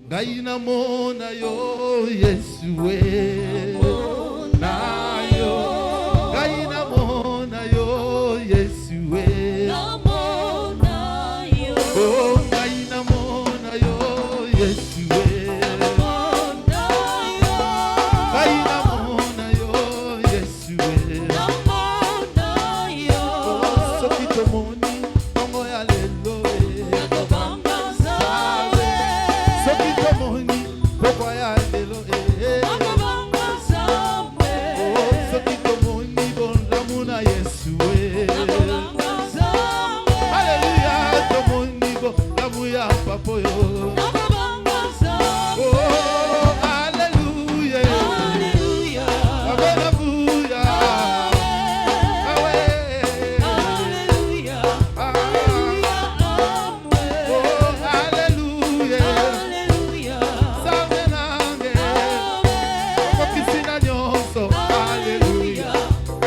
Gaina mona yo Yesue na yo. Gaina mona yo Yesue. Oh, gaina mona yo Yesue. Gaina mona yo Yesue. Oh, sokito moni ongo ya lelo.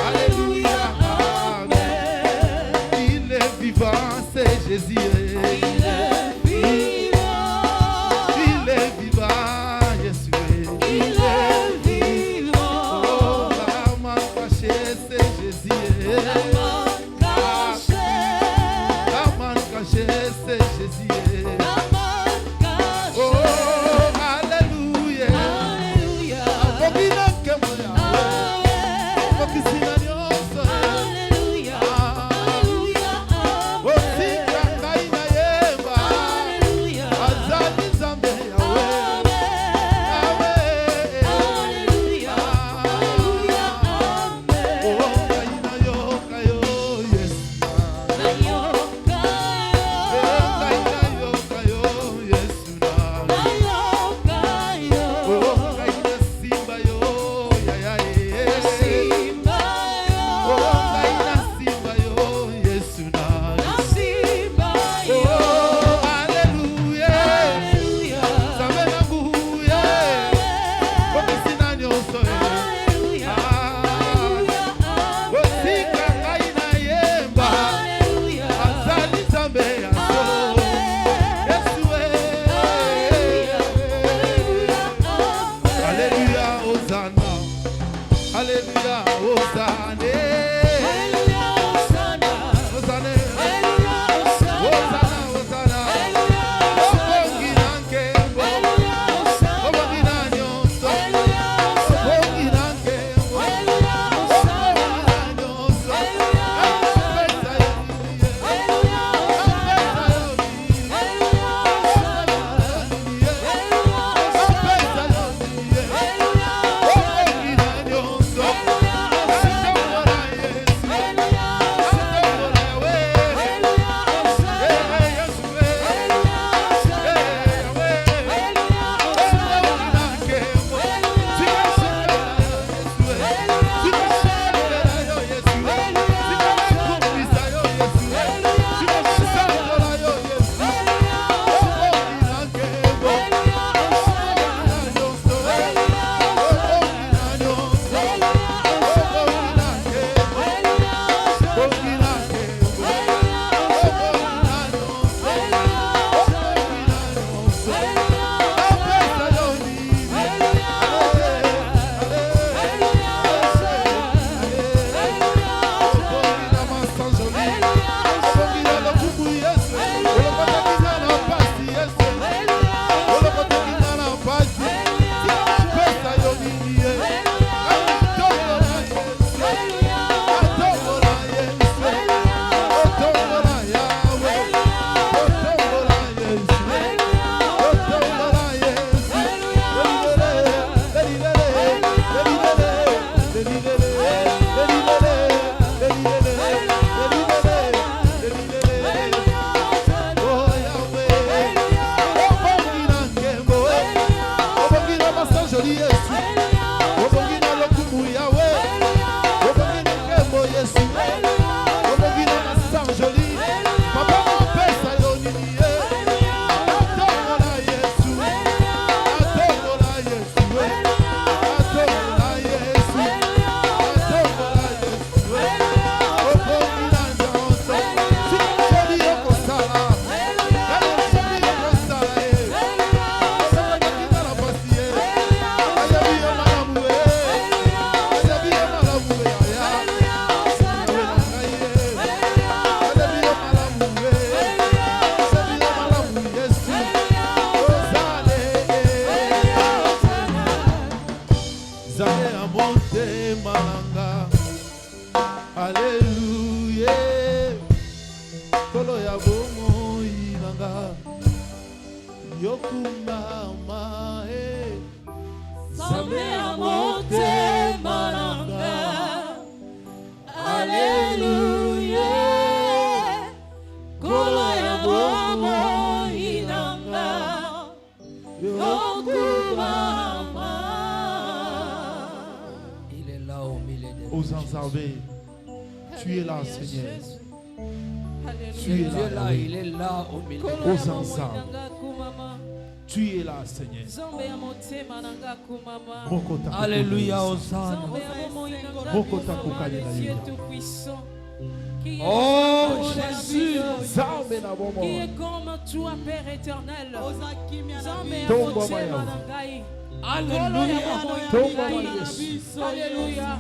Hallelujah. nanga yokumama Nzambe ya motema nanga. Alléluia. Kolo ya bomoi nanga. Yokumama. Il est là au milieu de nous. aux Anzarbé. Tu es là, Seigneur. Tu Dieu es est là, là, oui. il est là au milieu de nous. Aux Anzarbes. Tu es là, Seigneur. Mokota Alléluia, kokoka. Hosanna. Mokota kokalela Dieu yuya. tout-puissant, qui est Oh, comme la Jésus. vie, Nzambe na bomo. qui est comme toi, Père éternel. Nzambe ya Tomba motema mayawe. na ngai. Alléluia. Tomba Ngai. Yesu. Alléluia.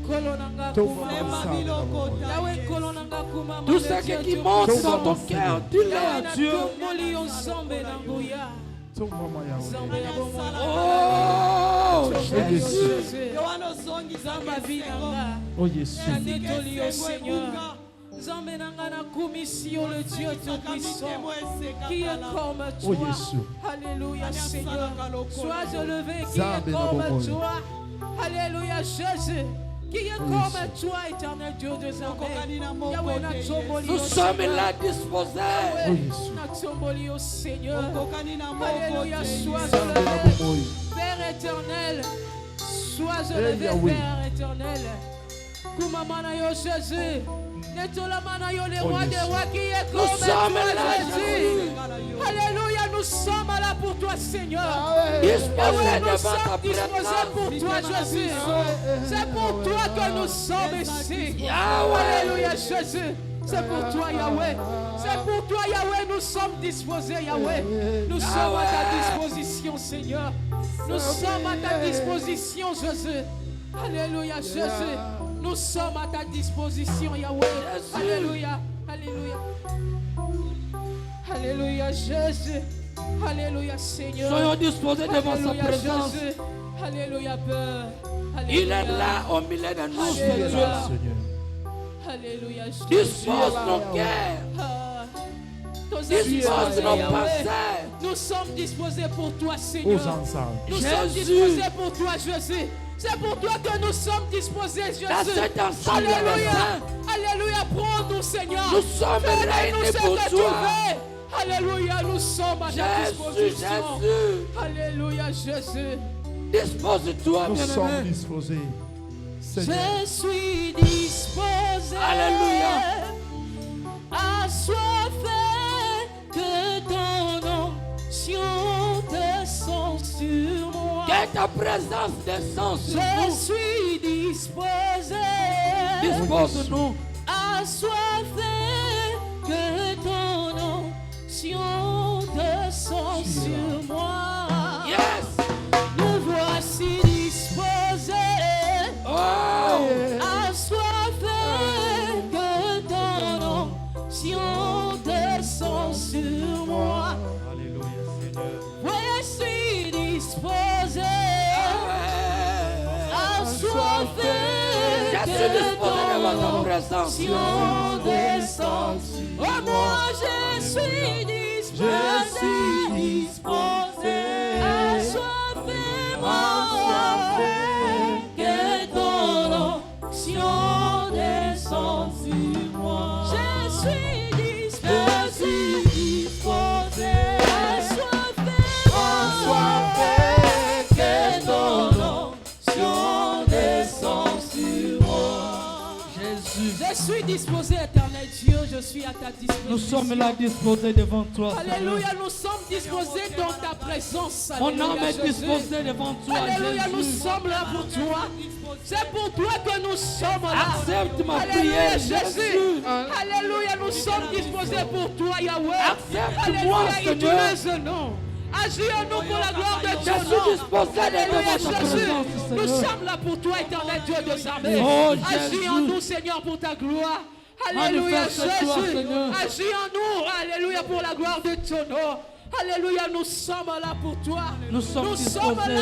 Nkolo na nga Tomba kumama. Nzambe na bomo. Yahweh, nkolo na nga kumama. Tout Le ce Dieu qui tout monte puissant. dans ton cœur, dis-le Yahweh à na Dieu. tomboli yo nzambe na nguya. Tomba Nzambe mayawe. ya bomoi. Oh, Nzambe ya Jésus. Jésus. Nzambe ya vie na nga. Oh Yesu. Nanetoli yo Seigneur. Nzambe na nga nakumisi yo le Dieu tout-puissant qui est comme Oh toi. Yesu. Alléluia Seigneur. Sois élevé qui Nzambe est na comme bomoi. toi. Alléluia Jésus. Qui est comme toi, éternel Dieu des armées. Yahweh natsomoli nous yo sommes Seigneur. là disposés. Oh Yahweh Yesu. natsomoli yo Seigneur. Alléluia, sois Nzambe na élevé. bomo. Père éternel, sois Eh, élevé, Yahweh. Père éternel. Kumamana yo Jésus. Netolamana yo le Oh, roi des Jésus. rois qui est Nous comme sommes toi, là, Jésus. Alléluia, nous sommes là pour toi, Seigneur. Disposés Yahweh, nous devant ta sommes disposés présence. pour toi, Jésus. C'est pour toi que nous sommes ici. Yahweh. Alléluia, Jésus. C'est pour toi, Yahweh. C'est pour toi, Yahweh. Nous sommes disposés, Yahweh. Nous sommes à ta disposition, Seigneur. Nous sommes à ta disposition, Jésus. Alléluia, Jésus. Nous sommes à ta disposition, Yahweh. Alléluia. Alléluia. Alléluia, Jésus. Alléluia, Seigneur. Soyons disposés devant sa Alléluia, présence. Jésus. Alléluia, Père. Il est Alléluia. là au milieu de nous, ce Tu es Dieu là, là. Seigneur. Alléluia, Jésus. Dispose nos cœurs. Ah, nos Dispose esprits, nos Yahweh. pensées. Nous sommes disposés pour toi, Aux Seigneur. Anzarbes. Nous sommes Jésus. disposés pour toi, Jésus. C'est pour toi que nous sommes disposés, Jésus. Dans cet ensemble Alléluia. saint. Alléluia. Prends-nous, Seigneur. Nous sommes Fais-nous réunis ce pour que tu toi. veux. Alléluia. Nous sommes à ta Jésus, disposition. Jésus. Alléluia, Jésus. Dispose-toi, Nous sommes bien-aimé. disposés. Seigneur. Je suis disposé. Alléluia. Assoiffé que ton onction descend sur moi. Que ta présence descende sur Je nous. suis disposé. Dispose-nous. Assoiffé que ton onction descend sur moi. Yes. Nous voici disposés. Oh. Assoiffé que ton onction descend sur moi. Alléluia, Seigneur. Je suis disposé. Assoiffé Je suis disposé devant ta présence. onction descend sur moi. Oh, moi je suis disposé. Je suis disposé. Assoiffé-moi. Que ton onction descend sur moi. Je suis disposé. Assoiffé-moi. Que ton onction descend sur moi. Jésus. Je suis disposé, éternel Dieu, je suis à ta disposition. Nous sommes là disposés devant toi. Alléluia, nous sommes disposés dans ta présence. Mon Alléluia, âme est Jésus. disposée devant toi, Alléluia, nous Jésus. sommes là pour toi. C'est pour toi que nous sommes là. Accepte ma Alléluia, prière, Jésus. Jésus. Alléluia, nous sommes disposés pour toi, Yahweh. Accepte-moi, Alléluia, Seigneur. utilise-nous. Agis en nous pour la gloire de Je ton suis nom. disposé Alléluia, devant ta Jésus. présence, Nous Seigneur. sommes là pour toi, éternel Dieu des armées. Oh, Agis Jésus. en nous, Seigneur, pour ta gloire. Alléluia, Manifeste-toi, Jésus. Seigneur. Agis en nous. Alléluia, pour la gloire de ton nom. Alléluia, nous sommes là pour toi. Nous sommes là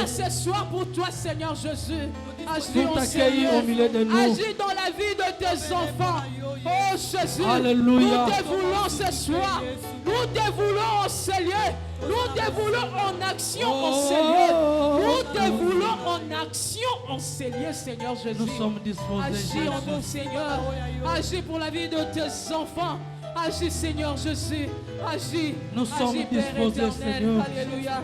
disposés. ce soir pour toi, Seigneur Jésus. Agis, pour oh t'accueillir Seigneur. au milieu de nous. Agis dans la vie de tes enfants. Oh Jésus, Alléluia. nous dévoulons ce soir. Nous dévoulons en Seigneur. Nous dévoulons en action en Seigneur. Nous dévoulons en action en Seigneur, Seigneur Jésus. Nous sommes disposés, Agis en nous, Jésus. Seigneur. Agis pour la vie de tes enfants. Agis, Seigneur Jésus. Agis. Nous sommes Agis, Père disposés, éternel. Seigneur. Alléluia.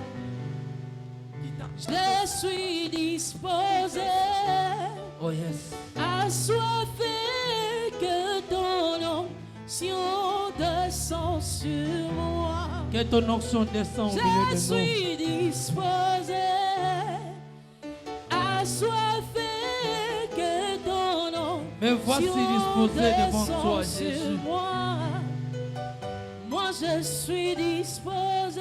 Je suis disposé, Oh yes. assoiffé que ton onction descend sur moi. Que ton onction descende au Je milieu de nous. suis disposé, assoiffé que ton onction Mais voici disposé devant toi, descend Jésus. sur moi. Moi je suis disposé,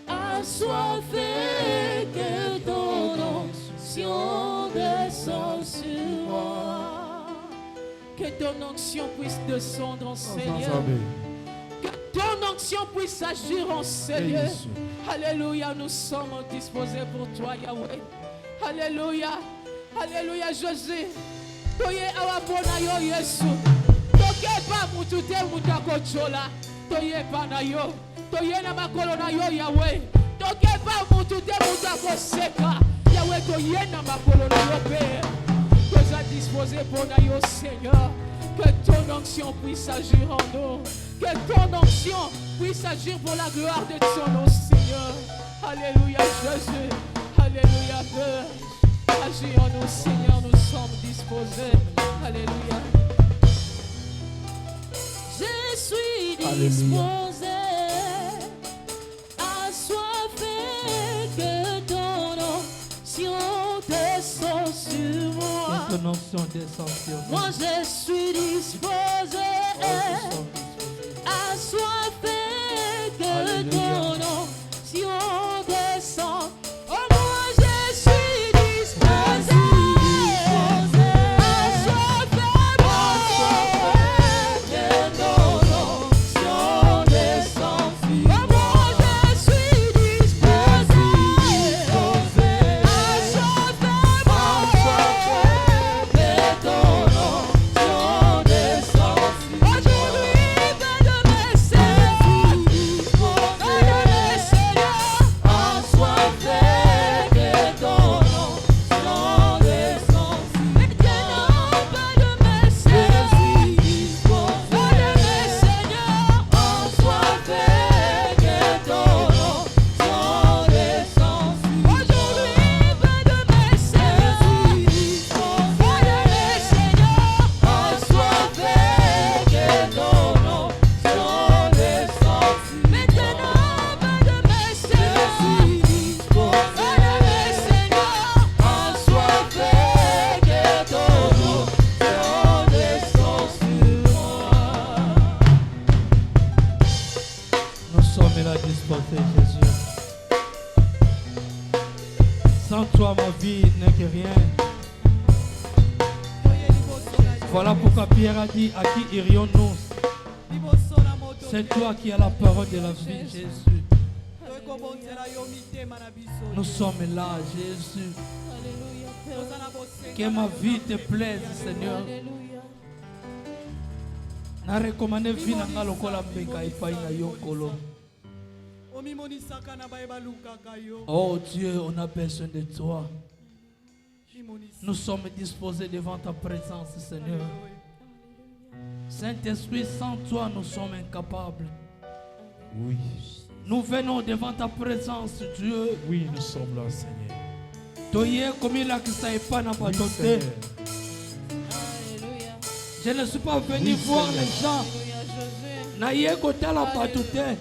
assoiffé que ton onction descend sur moi. Que ton onction puisse descendre en Seigneur. Que ton onction puisse agir en Seigneur. Alléluia, nous sommes disposés pour toi, Yahweh. Alléluia, alléluia, Jésus. Toye awapona yo Yesu. Toke pa mutute mutakochola. Toye pa na yo. Toye na makolo na yo, Yahweh. Toke pa mutute mutakoseka. Yahweh, toye na makolo na yo, Père. Nous a disposé pour nous, Seigneur. Que ton onction puisse agir en nous. Que ton onction puisse agir pour la gloire de ton nom, Seigneur. Alléluia, Jésus. Alléluia, Père. Agis en nous, Seigneur. Nous sommes disposés. Alléluia. Je suis disposé. Assoiffé que ton onction descend sur moi. Que ton onction descende sur nous. Moi je suis disposé, Nous sommes disposés. assoiffé que Alléluia. ton onction descend. Oh moi je suis disposé, assoiffé que ton onction descend. Oh moi je suis disposé, assoiffé que ton onction descend. Aujourd'hui, fais de mes Seigneur, assoiffé que ton onction descend. Maintenant, fais de mes Seigneur, assoiffé que ton onction descend. Aujourd'hui, fais de mes Seigneur, assoiffé que ton onction descend. Maintenant, fais de mes Seigneur, assoiffé que ton onction descend sur moi. Nous sommes là disposés, Jésus. Sans toi, ma vie n'est que rien. Voilà pourquoi Pierre a dit, à qui irions-nous? C'est toi qui as la parole de la vie, Jésus. Nous sommes là, Jésus. Alléluia, Père. Que ma vie te plaise, Seigneur. Alléluia. Na recommandé vie na nga lokola mbeka epai na yo nkolo. Oh Dieu, on a besoin de toi. Nous sommes disposés devant ta présence, Seigneur. Saint-Esprit, sans toi, nous sommes incapables. Oui, Nous venons devant ta présence, Dieu. oui, nous sommes là, Seigneur. Toye komi la kisa epa na Oui, bato te. Seigneur. Alléluia. Je ne suis pas venu Oui, voir Seigneur. les gens. Alléluia, Jésus. Na ye kotala bato te.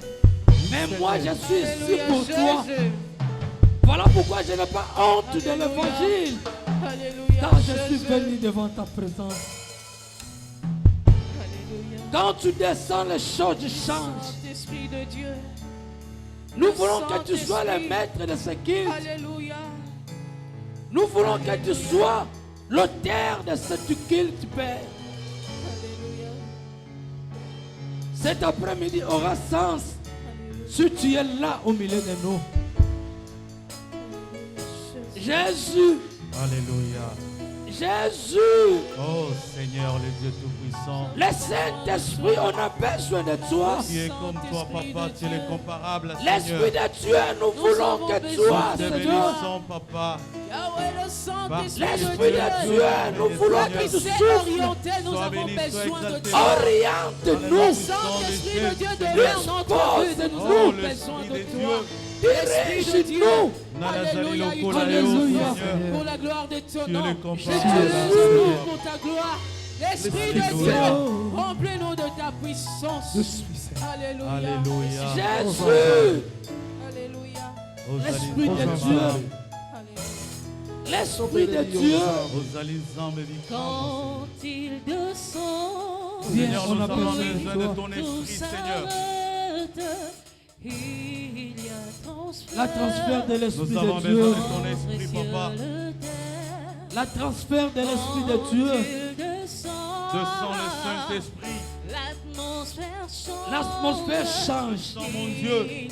Mais moi, je suis ici Alléluia, pour toi. Jésus. Voilà pourquoi je n'ai pas honte de Alléluia. l'évangile. Alléluia. Car je suis Jésus. venu devant ta présence. Alléluia. Quand tu descends, les choses changent. Saint-Esprit de Dieu. Nous voulons que tu sois le maître de ce culte. Alléluia. Nous voulons que tu sois l'auteur de ce culte, Père. Alléluia. Cet après-midi aura sens si tu es là au milieu de nous. Jésus, Alléluia. Jésus, Oh Seigneur, le Dieu Tout-Puissant. le Saint-Esprit, on a besoin de toi. Tu es comme toi, Papa, tu es comparable, L'Esprit Seigneur. de Dieu, nous voulons que toi, Nous te Seigneur. bénissons, Papa. Yahweh, le Saint-Esprit L'Esprit de de Dieu. Dieu, nous voulons Seigneur. qu'il nous C'est souffle. orienté, nous Sois avons béni, sois besoin de exalté. toi. Oriente-nous. Le Saint-Esprit de Dieu demeure notre vie, nous Oh, avons le besoin Esprit de de toi. Dieu. L'Esprit de Dieu. Dirige-nous. Alléluia, Alléluia. pour la gloire de ton Tu es nom. le Je comparable, te loue Seigneur. pour ta gloire. L'Esprit de Alléluia. Dieu, remplis-nous de ta puissance. Je suis Seigneur. Alléluia. Alléluia. Jésus, Alléluia. l'Esprit de Dieu. Alléluia. l'Esprit de Dieu. Quand il descend, Seigneur, on nous a avons besoin besoin de de toi. ton tout esprit, Seigneur. s'arrête. Il y a transfert. La transfert de l'Esprit Nous avons de besoin Dieu. de ton esprit, Papa. La transfert de l'Esprit de Dieu. Descends le Saint-Esprit. L'atmosphère change. Sans mon Dieu,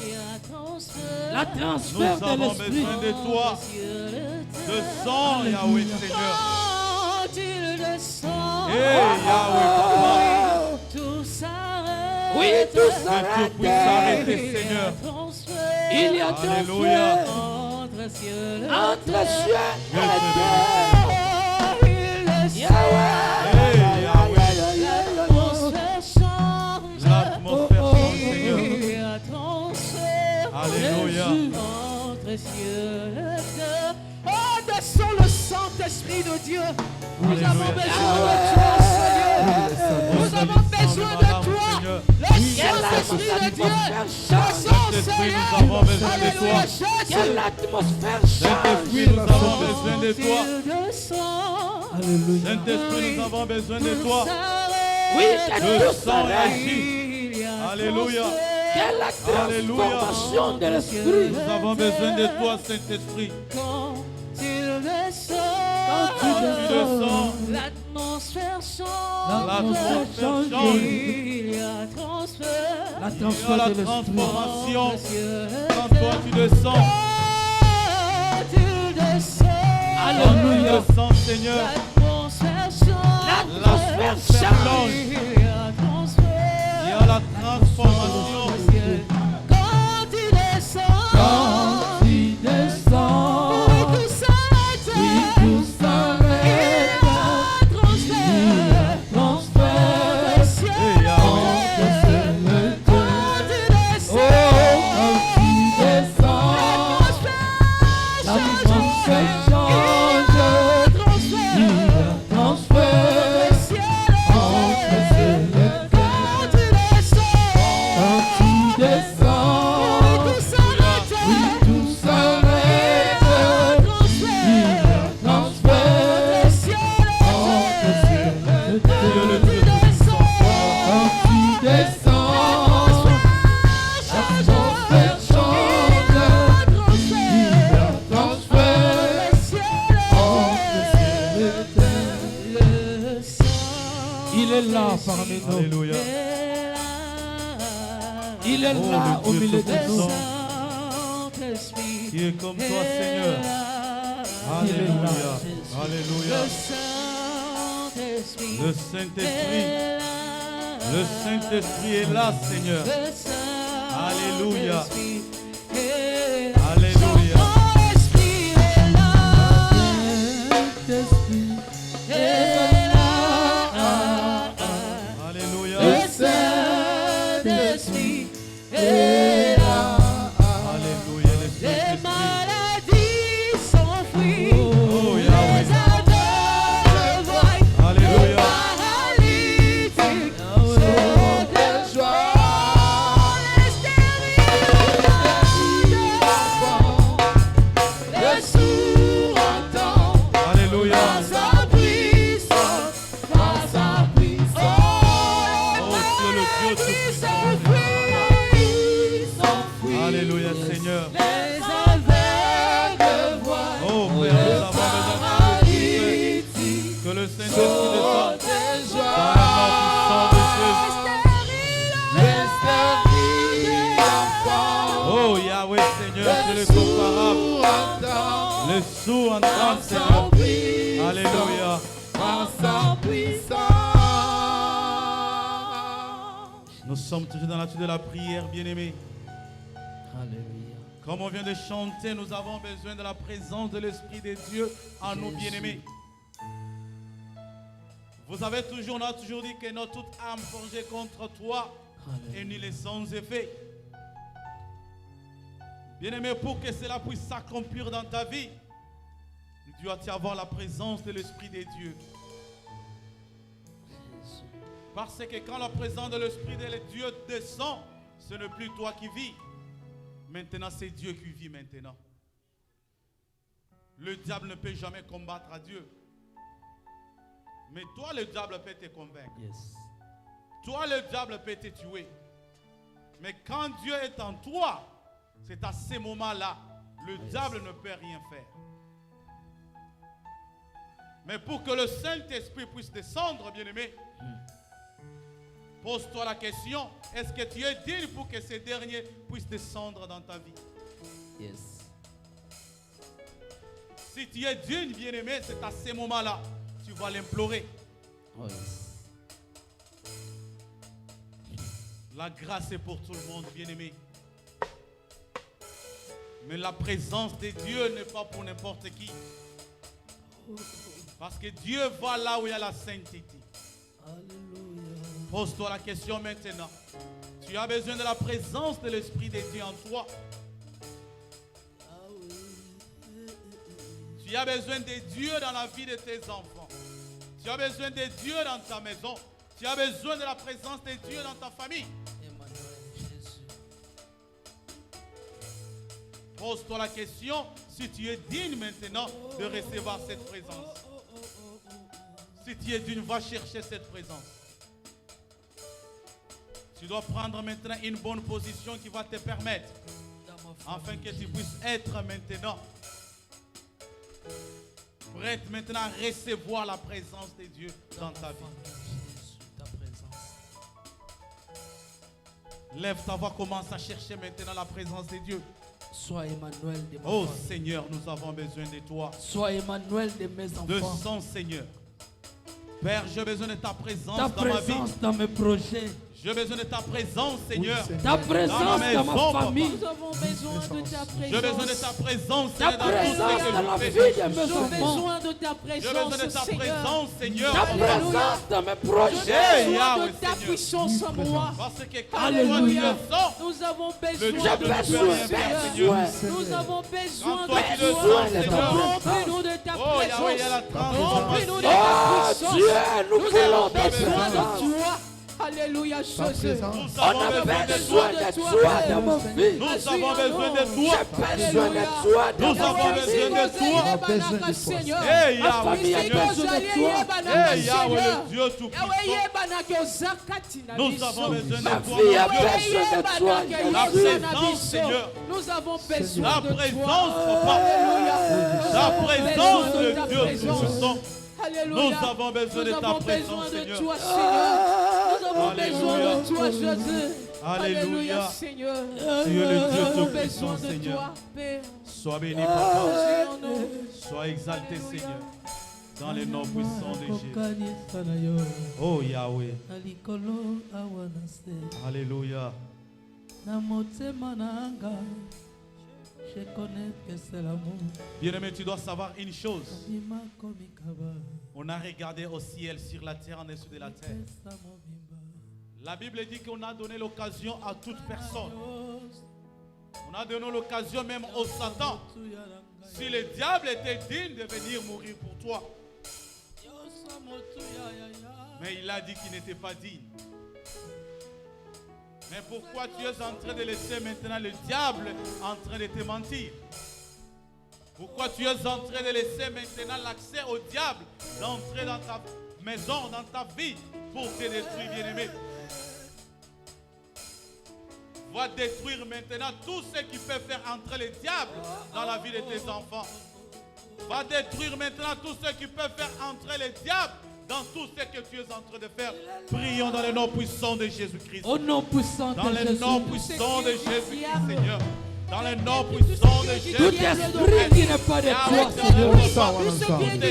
La nous transfert de avons l'Esprit. besoin de toi. Descends, Yahweh, Seigneur. Eh, Yahweh, Papa. Tout s'arrête. Oui, tout Que tout s'arrête. puisse s'arrêter, Seigneur. Il y a Alléluia. transfert entre ciel et Yes, terre. Yahweh. Eh, Yahweh. L'atmosphère change, Seigneur. Alléluia. Oh, descends le Saint-Esprit de Dieu. Nous Alléluia. avons besoin de toi, Seigneur. Nous avons besoin de toi. Seigneur. Le Saint-Esprit de Dieu. Descends, Saint-Esprit, nous avons Seigneur. besoin de Alléluia, toi. Que Jésus. l'atmosphère change. Saint-Esprit, nous avons besoin de toi. Alléluia. Saint-Esprit, nous avons besoin de toi. Oui, que Le tout sang s'arrête. agit. Alléluia. Que la transformation de l'Esprit. Nous avons besoin de toi, Saint-Esprit. Quand tu Quand tu descends, l'atmosphère l'atmosphère change. change. Il y a transfert. La Il y a transfert la de l'Esprit. transformation. Quand toi tu descends, Tu descends. quand tu Alléluia. descends, Seigneur, L'atmosphère change. L'atmosphère l'atmosphère change. change. Il y a transfert. Il y a la transformation. Quand tu descends. Quand tu descends. Oui, tout s'arrête. Oui, tout s'arrête. Il y a transfert. Transfert. Le ciel. Eh, Yahweh. Quand tu descends. Oh, quand tu descends. L'atmosphère L'atmosphère change. Il y a transfert. Entre ciel et terre. Quand tu descends. Oui, tout s'arrête. Il y a transfert. Entre ciel et terre. Dieu le Dieu Tout-Puissant. Quand tu descends, l'atmosphère change. Il y a transfert entre ciel et terre. Il est là parmi nous. Alléluia. Il est Oh, là le au Dieu milieu de nous. Tout-Puissant. Qui est comme toi, Seigneur. Alléluia. Alléluia. Le Saint-Esprit. Le Saint-Esprit est là, Seigneur. Alléluia. Alléluia. Saint-Esprit est là. Alléluia. Le Saint-Esprit est là. Alléluia. Le Les Saint-Esprit. maladies s'enfuient. Oh, Yahweh. Les aveugles voient. Alléluia. Paralytiques Yahweh. sautent de joie. Les stériles entendent. Les sourds entendent. Alléluia. Par sa puissance, par sa puissance. Oh, tu es le Dieu Tout-Puissant. S'enfuient. Alléluia, Seigneur. Les aveugles voient. Oh, Père, nous avons besoin de que le Saint-Esprit descende dans le nom puissant de Jésus. Oh, Yahweh, Seigneur, tu es le comparable. Les sous entendent, Seigneur. Alléluia. Par sa puissance. Nous sommes toujours dans l'attitude de la prière, bien-aimés. Alléluia. Comme on vient de chanter, nous avons besoin de la présence de l'Esprit de Dieu en nous, bien-aimés. Vous avez toujours, on a toujours dit que notre toute âme forgée contre toi et ni les sans effet. Bien-aimé, pour que cela puisse s'accomplir dans ta vie, tu dois avoir la présence de l'Esprit de Dieu. Parce que quand la présence de l'Esprit de Dieu descend, ce n'est plus toi qui vis. Maintenant, c'est Dieu qui vit maintenant. Le diable ne peut jamais combattre à Dieu. Mais toi, le diable peut te convaincre. Yes. Toi, le diable peut te tuer. Mais quand Dieu est en toi, c'est à ces moments-là, le diable ne peut rien faire. Mais pour que le Saint-Esprit puisse descendre, bien-aimé, pose-toi la question, est-ce que tu es digne pour que ce dernier puisse descendre dans ta vie? Yes. Si tu es digne, bien-aimé, c'est à ces moments-là, tu vas l'implorer. Oh, yes. La grâce est pour tout le monde, bien-aimé. Mais la présence de Dieu n'est pas pour n'importe qui. Parce que Dieu va là où il y a la sainteté. Alléluia. Pose-toi la question maintenant. Tu as besoin de la présence de l'Esprit de Dieu en toi. Tu as besoin de Dieu dans la vie de tes enfants. Tu as besoin de Dieu dans ta maison. Tu as besoin de la présence de Dieu dans ta famille. Emmanuel, Jésus. Pose-toi la question si tu es digne maintenant de recevoir cette présence. Si tu es digne, va chercher cette présence. Tu dois prendre maintenant une bonne position qui va te permettre, afin que tu puisses être maintenant prête maintenant à recevoir la présence de Dieu dans ta vie. Jésus, ta présence. Lève ta voix, commence à chercher maintenant la présence de Dieu. Sois Emmanuel de ma Oh famille. Seigneur, nous avons besoin de toi. Sois Emmanuel de mes De enfants. son Seigneur. Père, j'ai besoin de ta présence Ta dans ma vie. présence dans mes projets. J'ai besoin de ta présence, Seigneur. Seigneur. Ta présence dans maison, ma papa. famille. Nous avons besoin de ta J'ai besoin de présence. ta présence, Ta Seigneur, dans tout présence ce dans la que je vie fais. de mes J'ai enfants. besoin de ta J'ai besoin présence, de ta Seigneur. présence, Seigneur. Ta présence dans mes J'ai projets. Hey, besoin Yahweh, de ta Seigneur. puissance en moi. Parce que quand Alléluia. toi tu descends, Nous avons le besoin diable de ne toi, peut rien Seigneur. faire, Seigneur. Nous avons besoin Quand de toi tu toi. descends, Seigneur. Remplis-nous de ta Oh, Yahweh, il y a la présence. Remplis-nous de transformation. ta Oh puissance. Dieu, nous Nous voulons avons ta besoin présence. de toi. Alléluia, Ta Jésus. présence. Nous On avons a besoin de besoin toi. de toi dans ma vie. Nous avons besoin de J'ai toi. besoin de toi dans Nous ma avons vie. besoin de toi. Seigneur. Hey, Ma Yahweh, famille a Seigneur. besoin de toi. Hey, Yahweh, le Dieu tout-puissant. Nous avons besoin Ma de toi, fille a mon Dieu. besoin de toi. La présence, Seigneur. Nous avons La besoin de présence, toi. papa. Alléluia. La présence de de ta Dieu présence. tout-puissant. Alléluia. Nous avons besoin de Nous ta avons présence, besoin de Seigneur. toi, Seigneur. Nous avons besoin Alléluia. de toi, Jésus. Alléluia. Alléluia, Seigneur. Tu es le Dieu Nous avons tout-puissant, besoin de Seigneur. toi, Père. Sois béni, papa. Seigneur, Sois exalté, Alléluia. Seigneur. Dans les noms puissants de Jésus. Kokanisa na yo. Oh, Yahweh. Na likolo awa na se. Alléluia. Na motema na anga. Je connais que c'est l'amour. Bien-aimé, tu dois savoir une chose. Bima komikaba. On a regardé au ciel, sur la terre, en dessous de la terre. Pesa mobimba. La Bible dit qu'on a donné l'occasion à toute personne. On a donné l'occasion même au Satan. Si le diable était digne de venir mourir pour toi. Mais il a dit qu'il n'était pas digne. Mais pourquoi tu es en train de laisser maintenant le diable en train de te mentir? Pourquoi tu es en train de laisser maintenant l'accès au diable d'entrer dans ta maison, dans ta vie, pour te détruire, bien-aimé? Va détruire maintenant tout ce qui peut faire entrer le diable dans la vie de tes enfants. Va détruire maintenant tout ce qui peut faire entrer le diable dans tout ce que tu es en train de faire. Prions dans le nom puissant de Jésus-Christ. Au nom puissant Dans de le Jésus. nom puissant de Jésus-Christ, Seigneur. Dans le nom puissant de Jésus. Tout esprit qui n'est pas de toi, Seigneur.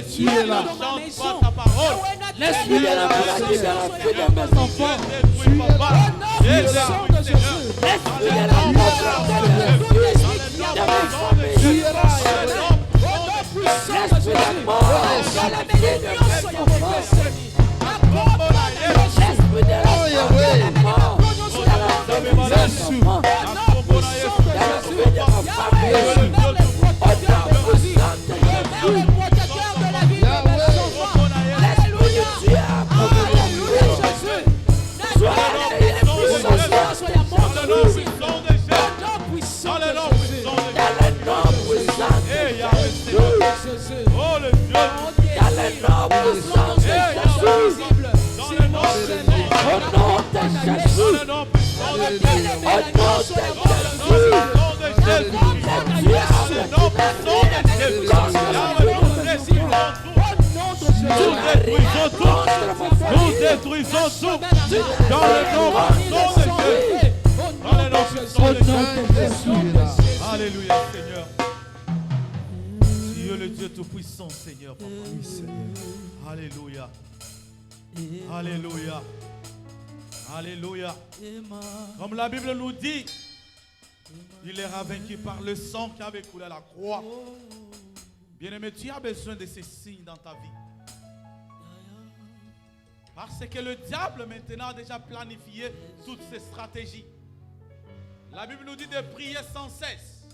Tu es là. Chante pas ta parole. L'esprit de la maladie de la vie de mes enfants. Détruis, papa. Détruis, Seigneur. L'esprit de la pauvreté de la vie de ma famille. L'esprit de mort dans la vie de mes enfants. L'esprit de la mort dans la vie de mes enfants. L'esprit de ma famille. Oh le Dieu. Nous détruisons tout dans le nom puissant de Jésus. Dans le nom puissant de Jésus. Alléluia, Seigneur. Tu es le Dieu tout-puissant, Seigneur. Papa. Oui, Seigneur. Alléluia. Alléluia. Alléluia. Comme la Bible nous dit, il est vaincu par le sang qui avait coulé à la croix. Bien-aimé, tu as besoin de ces signes dans ta vie. Parce que le diable maintenant a déjà planifié toutes ses stratégies. La Bible nous dit de prier sans cesse.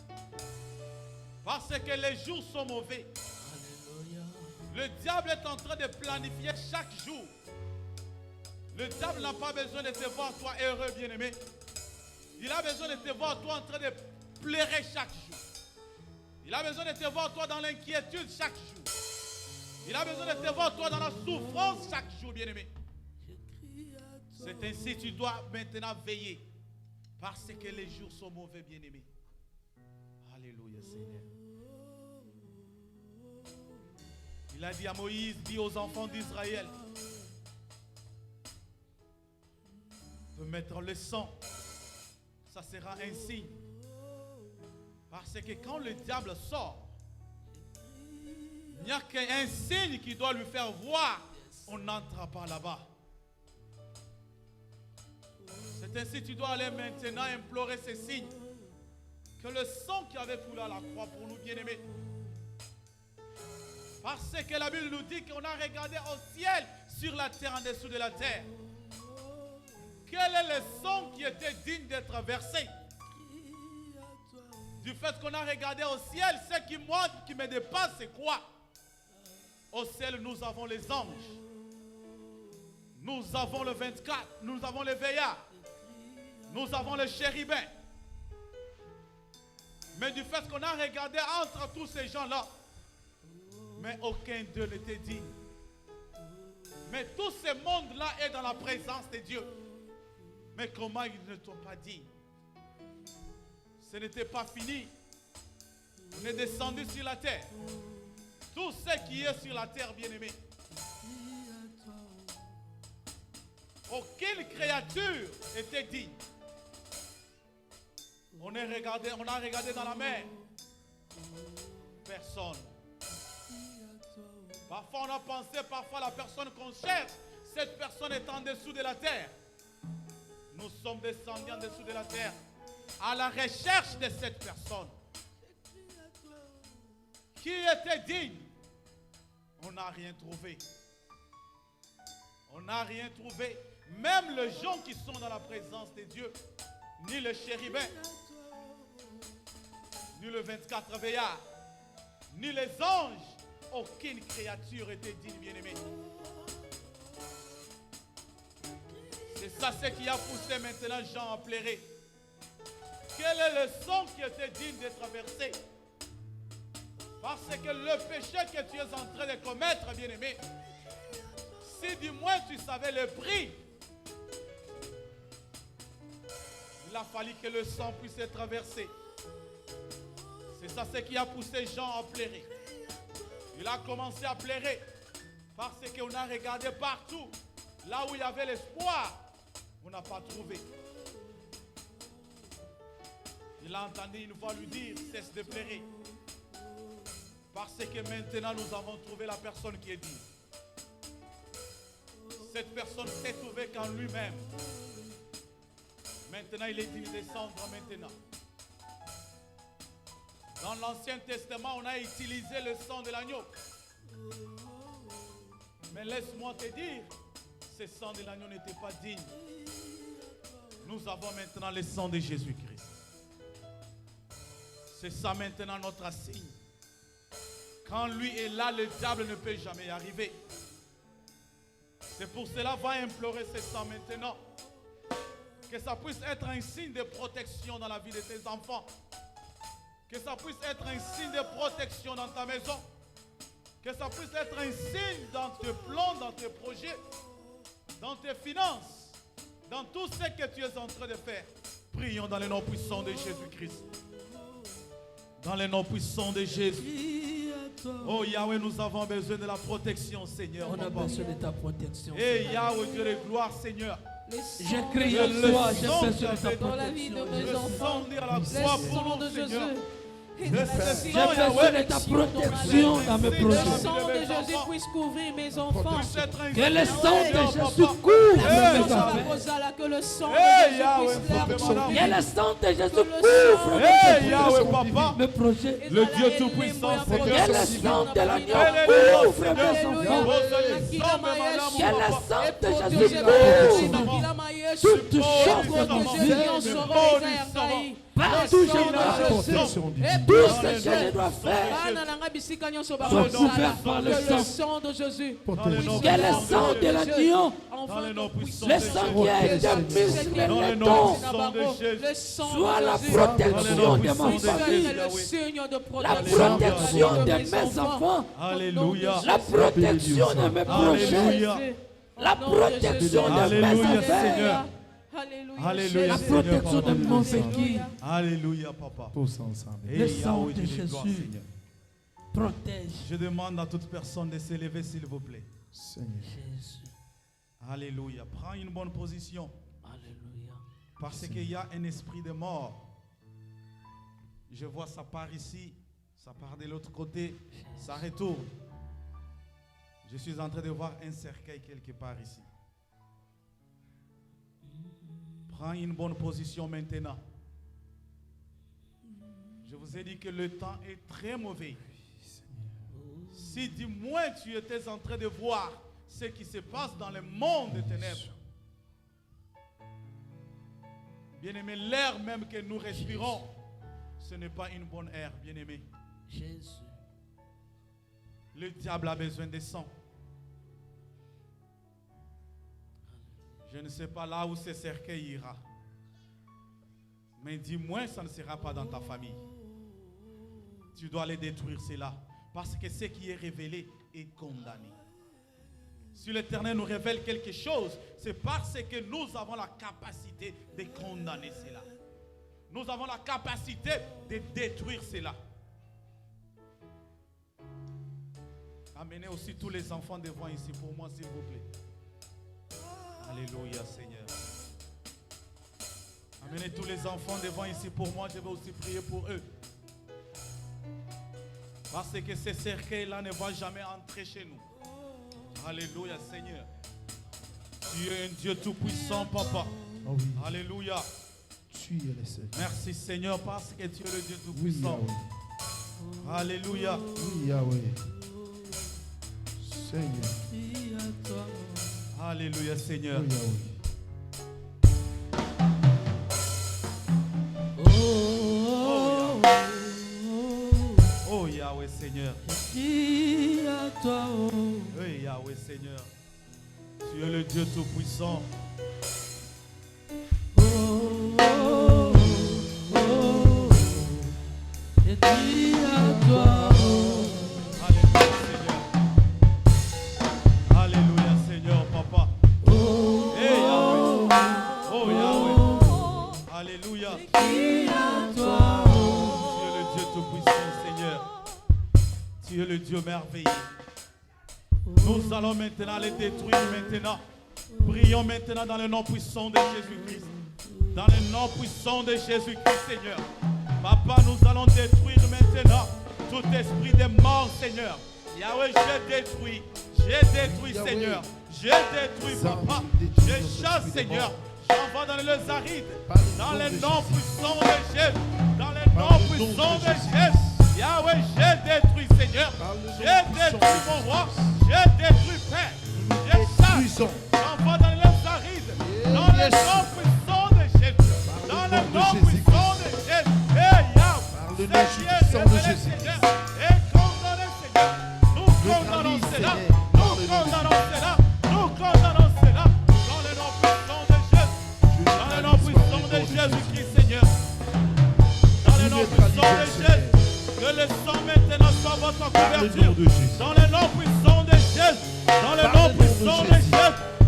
Parce que les jours sont mauvais. Le diable est en train de planifier chaque jour. Le diable n'a pas besoin de te voir toi heureux, bien-aimé. Il a besoin de te voir toi en train de pleurer chaque jour. Il a besoin de te voir toi dans l'inquiétude chaque jour. Il a besoin de te voir toi dans la souffrance chaque jour, bien-aimé. C'est ainsi que tu dois maintenant veiller. Parce que les jours sont mauvais, bien-aimé. Alléluia, Seigneur. Il a dit à Moïse, dit aux enfants d'Israël, de mettre le sang. Ça sera un signe. Parce que quand le diable sort, il n'y a qu'un signe qui doit lui faire voir. On n'entrera pas là-bas. C'est ainsi que tu dois aller maintenant implorer ces signes. Que le sang qui avait coulé à la croix pour nous bien-aimés. Parce que la Bible nous dit qu'on a regardé au ciel, sur la terre, en dessous de la terre. Quel est le sang qui était digne d'être versé? Du fait qu'on a regardé au ciel, ce qui moi, qui me dépasse, c'est quoi? Au ciel, nous avons les anges. Nous avons le 24. Nous avons les veillards. Nous avons les chérubins. Mais du fait qu'on a regardé entre tous ces gens-là, mais aucun d'eux n'était digne. Mais tout ce monde-là est dans la présence de Dieu. Mais comment ils ne t'ont pas dit? Ce n'était pas fini. On est descendu sur la terre. Tout ce qui est sur la terre, bien-aimé. Aucune créature était digne. On a regardé dans la mer. Personne. Parfois on a pensé, parfois la personne qu'on cherche, cette personne est en dessous de la terre. Nous sommes descendus en dessous de la terre à la recherche de cette personne. Qui était digne? On n'a rien trouvé. On n'a rien trouvé. Même les gens qui sont dans la présence de Dieu, ni le chérubin, ni le 24 veillards, ni les anges, aucune créature était digne, bien-aimé. C'est ça ce qui a poussé maintenant Jean à pleurer. Quel est le sang qui était digne d'être versé? Parce que le péché que tu es en train de commettre, bien-aimé, si du moins tu savais le prix, il a fallu que le sang puisse être versé. C'est ça ce qui a poussé Jean à pleurer. Il a commencé à pleurer parce qu'on a regardé partout. Là où il y avait l'espoir, on n'a pas trouvé. Il Il a entendu une voix lui dire, cesse de pleurer. Parce que maintenant nous avons trouvé la personne qui est digne. Cette personne s'est trouvée qu'en lui-même. Maintenant il est digne de descendre maintenant. Dans l'Ancien Testament, on a utilisé le sang de l'agneau. Mais laisse-moi te dire, ce sang de l'agneau n'était pas digne. Nous avons maintenant le sang de Jésus-Christ. C'est ça maintenant notre signe. Quand lui est là, le diable ne peut jamais y arriver. C'est pour cela, va implorer ce sang maintenant. Que ça puisse être un signe de protection dans la vie de tes enfants. Que ça puisse être un signe de protection dans ta maison. Que ça puisse être un signe dans tes plans, dans tes projets, dans tes finances, dans tout ce que tu es en train de faire. Prions dans le nom puissant de Jésus-Christ. Dans le nom puissant de Jésus. Oh Yahweh, nous avons besoin de la protection, Seigneur. On a besoin de ta protection. Et Yahweh, Dieu de gloire, Seigneur. J'ai crié à toi, j'ai besoin de ta dans la vie de protection. mes enfants. Dire à la Le croix pour sang nous, de Seigneur. Jésus. J'ai besoin de ta protection dans mes Que le projets. sang de Jésus puisse couvrir mes enfants. Que le sang de Jésus couvre mes affaires. Que le sang de Hey, Jésus Yahweh, puisse leur Papa. Que le sang de Jésus Que le couvre Hey, Yahweh, Papa. mes projets. Le Dieu Tout-Puissant, Que le Seigneur. sang de l'agneau Alléluia, couvre Seigneur. mes enfants. Que le Papa. sang de Jésus couvre toute chose de mon vie. Partout je marche, tout ce que je dois faire soit couvert par le sang. de Jésus. Que le sang de l'agneau, le sang qui a été mis sur les tons, soit la protection de ma famille, la protection de mes enfants, Alléluia. la protection de mes projets, Alléluia. la protection de mes Alléluia, affaires, Seigneur. Alléluia, la Seigneur, protection de papa. mon vécu. Alléluia, Papa. Tous ensemble. Et Le sang Yahweh, de Dieu gloire, Jésus. Seigneur. Protège. Je demande à toute personne de s'élever, s'il vous plaît. Seigneur. Jésus. Alléluia. Prends une bonne position. Alléluia. Parce qu'il y a un esprit de mort. Je vois ça part ici, ça part de l'autre côté, ça retourne. Je suis en train de voir un cercueil quelque part ici. Prends une bonne position maintenant. Je vous ai dit que le temps est très mauvais. Si du moins tu étais en train de voir ce qui se passe dans le monde des ténèbres. Bien-aimé, l'air même que nous respirons, ce n'est pas une bonne air, bien-aimé. Jésus. Le diable a besoin de sang. Je ne sais pas là où ce cercueil ira. Mais dis-moi, ça ne sera pas dans ta famille. Tu dois aller détruire cela. Parce que ce qui est révélé est condamné. Si l'Éternel nous révèle quelque chose, c'est parce que nous avons la capacité de condamner cela. Nous avons la capacité de détruire cela. Amenez aussi tous les enfants devant ici pour moi, s'il vous plaît. Alléluia, Seigneur. Amenez tous les enfants devant ici pour moi. Je vais aussi prier pour eux. Parce que ce cercueil-là ne va jamais entrer chez nous. Alléluia, Seigneur. Tu es un Dieu tout-puissant, Papa. Oh oui. Alléluia. Tu es le Seigneur. Merci, Seigneur, parce que tu es le Dieu Oui, tout-puissant. Yahweh. Alléluia. Oui, Yahweh. Seigneur. Alléluia, Seigneur. Oui, Yahweh. Oh Yahweh, Seigneur. Qui à toi, oh. Oui, Yahweh, Seigneur. Tu es le Dieu tout-puissant. Je dis à toi, Alléluia, Seigneur. Alléluia, Seigneur, Papa. Hey, Yahweh. Oh, Yahweh. Alléluia. Tu es le Dieu tout-puissant, Seigneur. Tu es le Dieu merveilleux. Nous allons maintenant les détruire maintenant. Prions maintenant dans le nom puissant de Jésus-Christ. Dans le nom puissant de Jésus-Christ, Seigneur. Papa, nous allons détruire maintenant tout esprit de mort, Seigneur. Yahweh, j'ai détruit, Seigneur. J'ai détruit, Papa. Je chasse, Seigneur. J'envoie dans les arides, dans les noms puissants de Jésus. Dans les noms puissants de Jésus. Yahweh, j'ai détruit, Seigneur. J'ai détruit mon roi. J'ai détruit, Père. Je chasse. J'envoie dans les arides, dans les noms puissants de Jésus. Dans les noms puissants de Jésus. Et Yahweh, Seigneur. Et condamné, Seigneur. Nous condamnons cela. Nous condamnons cela. Nous condamnons cela. Dans les noms puissants de Jésus. Dans les noms puissants de Jésus-Christ, Seigneur. Dans les noms puissants de Jésus. Que le sang maintenant soit votre couverture. Dans les noms puissants de Jésus. Dans les noms puissants de Jésus.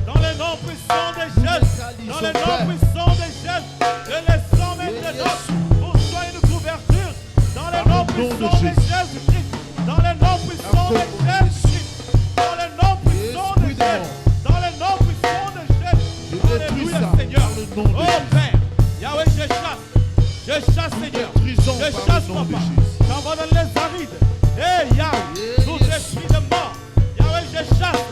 Dans les noms puissants de Jésus. Dans les noms puissants de Jésus. Que le sang maintenant vous soit une couverture. Dans les noms puissants de Jésus-Christ. Dans les noms puissants de Jésus-Christ. Dans les noms puissants de Jésus. Dans les noms puissants de Jésus. Alléluia, Seigneur. Oh Père, Yahweh, je chasse, Seigneur. Je chasse, Papa. J'envoie dans les arides. Eh Yahweh, tout esprit de mort. Yahweh, je chasse.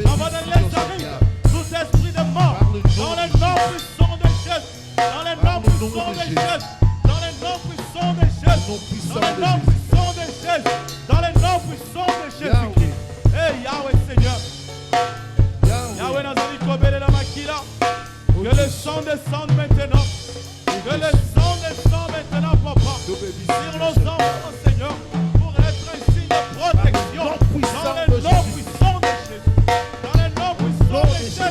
J'envoie dans les arides. Tout esprit de mort. Dans les noms puissants de Jésus. Dans les noms puissants de Jésus. Dans les noms puissants de Jésus. Dans les noms puissants de Jésus. Dans les noms puissants de Jésus-Christ. Eh Yahweh, Seigneur. Yahweh, Nazari Kobele la Makila. Que le sang descende maintenant. Que le sang descende maintenant, Papa. Sur nos enfants, Seigneur. Pour être un signe de protection. Dans les noms puissants de Jésus. Dans les noms puissants de Jésus.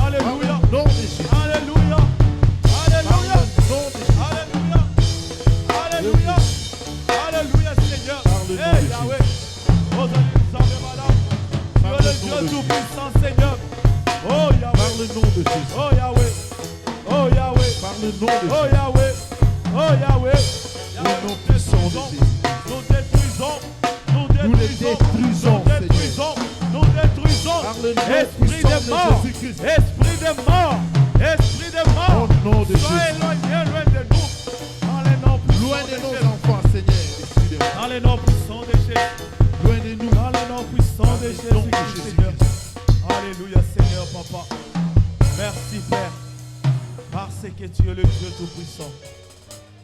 Alléluia. Alléluia. Alléluia. Alléluia. Alléluia. Alléluia, Seigneur. Eh Yahweh. Rosalie, nous en madame. Tu es le Dieu tout-puissant, Seigneur. Oh Yahweh. Par le nom de Jésus. Oh Yahweh. Oh Yahweh. Par le nom de Oh Jésus. Yahweh. Oh Yahweh. Le nom puissant de Jésus. Nous détruisons. Nous détruisons. Nous détruisons. Nous détruisons. Par le nom Esprit puissant de mort. de Jésus-Christ. Esprit de mort. Esprit de mort. Au nom de Sois Jésus. éloigné loin de nous. Dans les noms puissants Loin de de nos Jésus. enfants, Seigneur. Esprit de mort. Dans les noms puissants de Jésus. Loin de nous. Dans les noms puissants de Dans le nom de Jésus, Seigneur. Alléluia, Seigneur, Papa. Merci, Père. Parce que tu es le Dieu Tout-Puissant.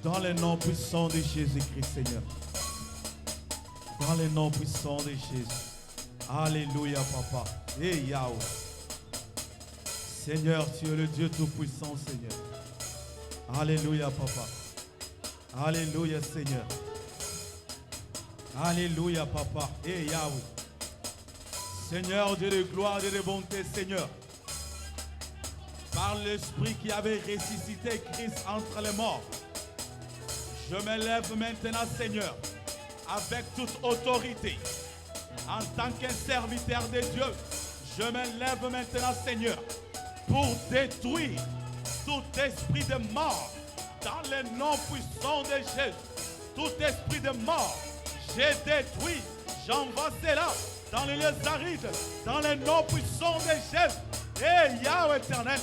Dans les noms puissants de Jésus-Christ, Seigneur. Dans les noms puissants de Jésus. Alléluia, Papa. Et Yahweh. Seigneur, tu es le Dieu Tout-Puissant, Seigneur. Alléluia, Papa. Alléluia, Seigneur. Alléluia, Papa. Et Yahweh. Seigneur, Dieu de gloire, Dieu de bonté, Seigneur. Par l'Esprit qui avait ressuscité Christ entre les morts. Je me lève maintenant, Seigneur, avec toute autorité. En tant qu'un serviteur de Dieu, je me lève maintenant, Seigneur, pour détruire tout esprit de mort dans le nom puissant de Jésus. Tout esprit de mort, j'ai détruit, j'envoie cela dans les lieux arides, dans le nom puissant de Jésus. Et Yahweh éternel,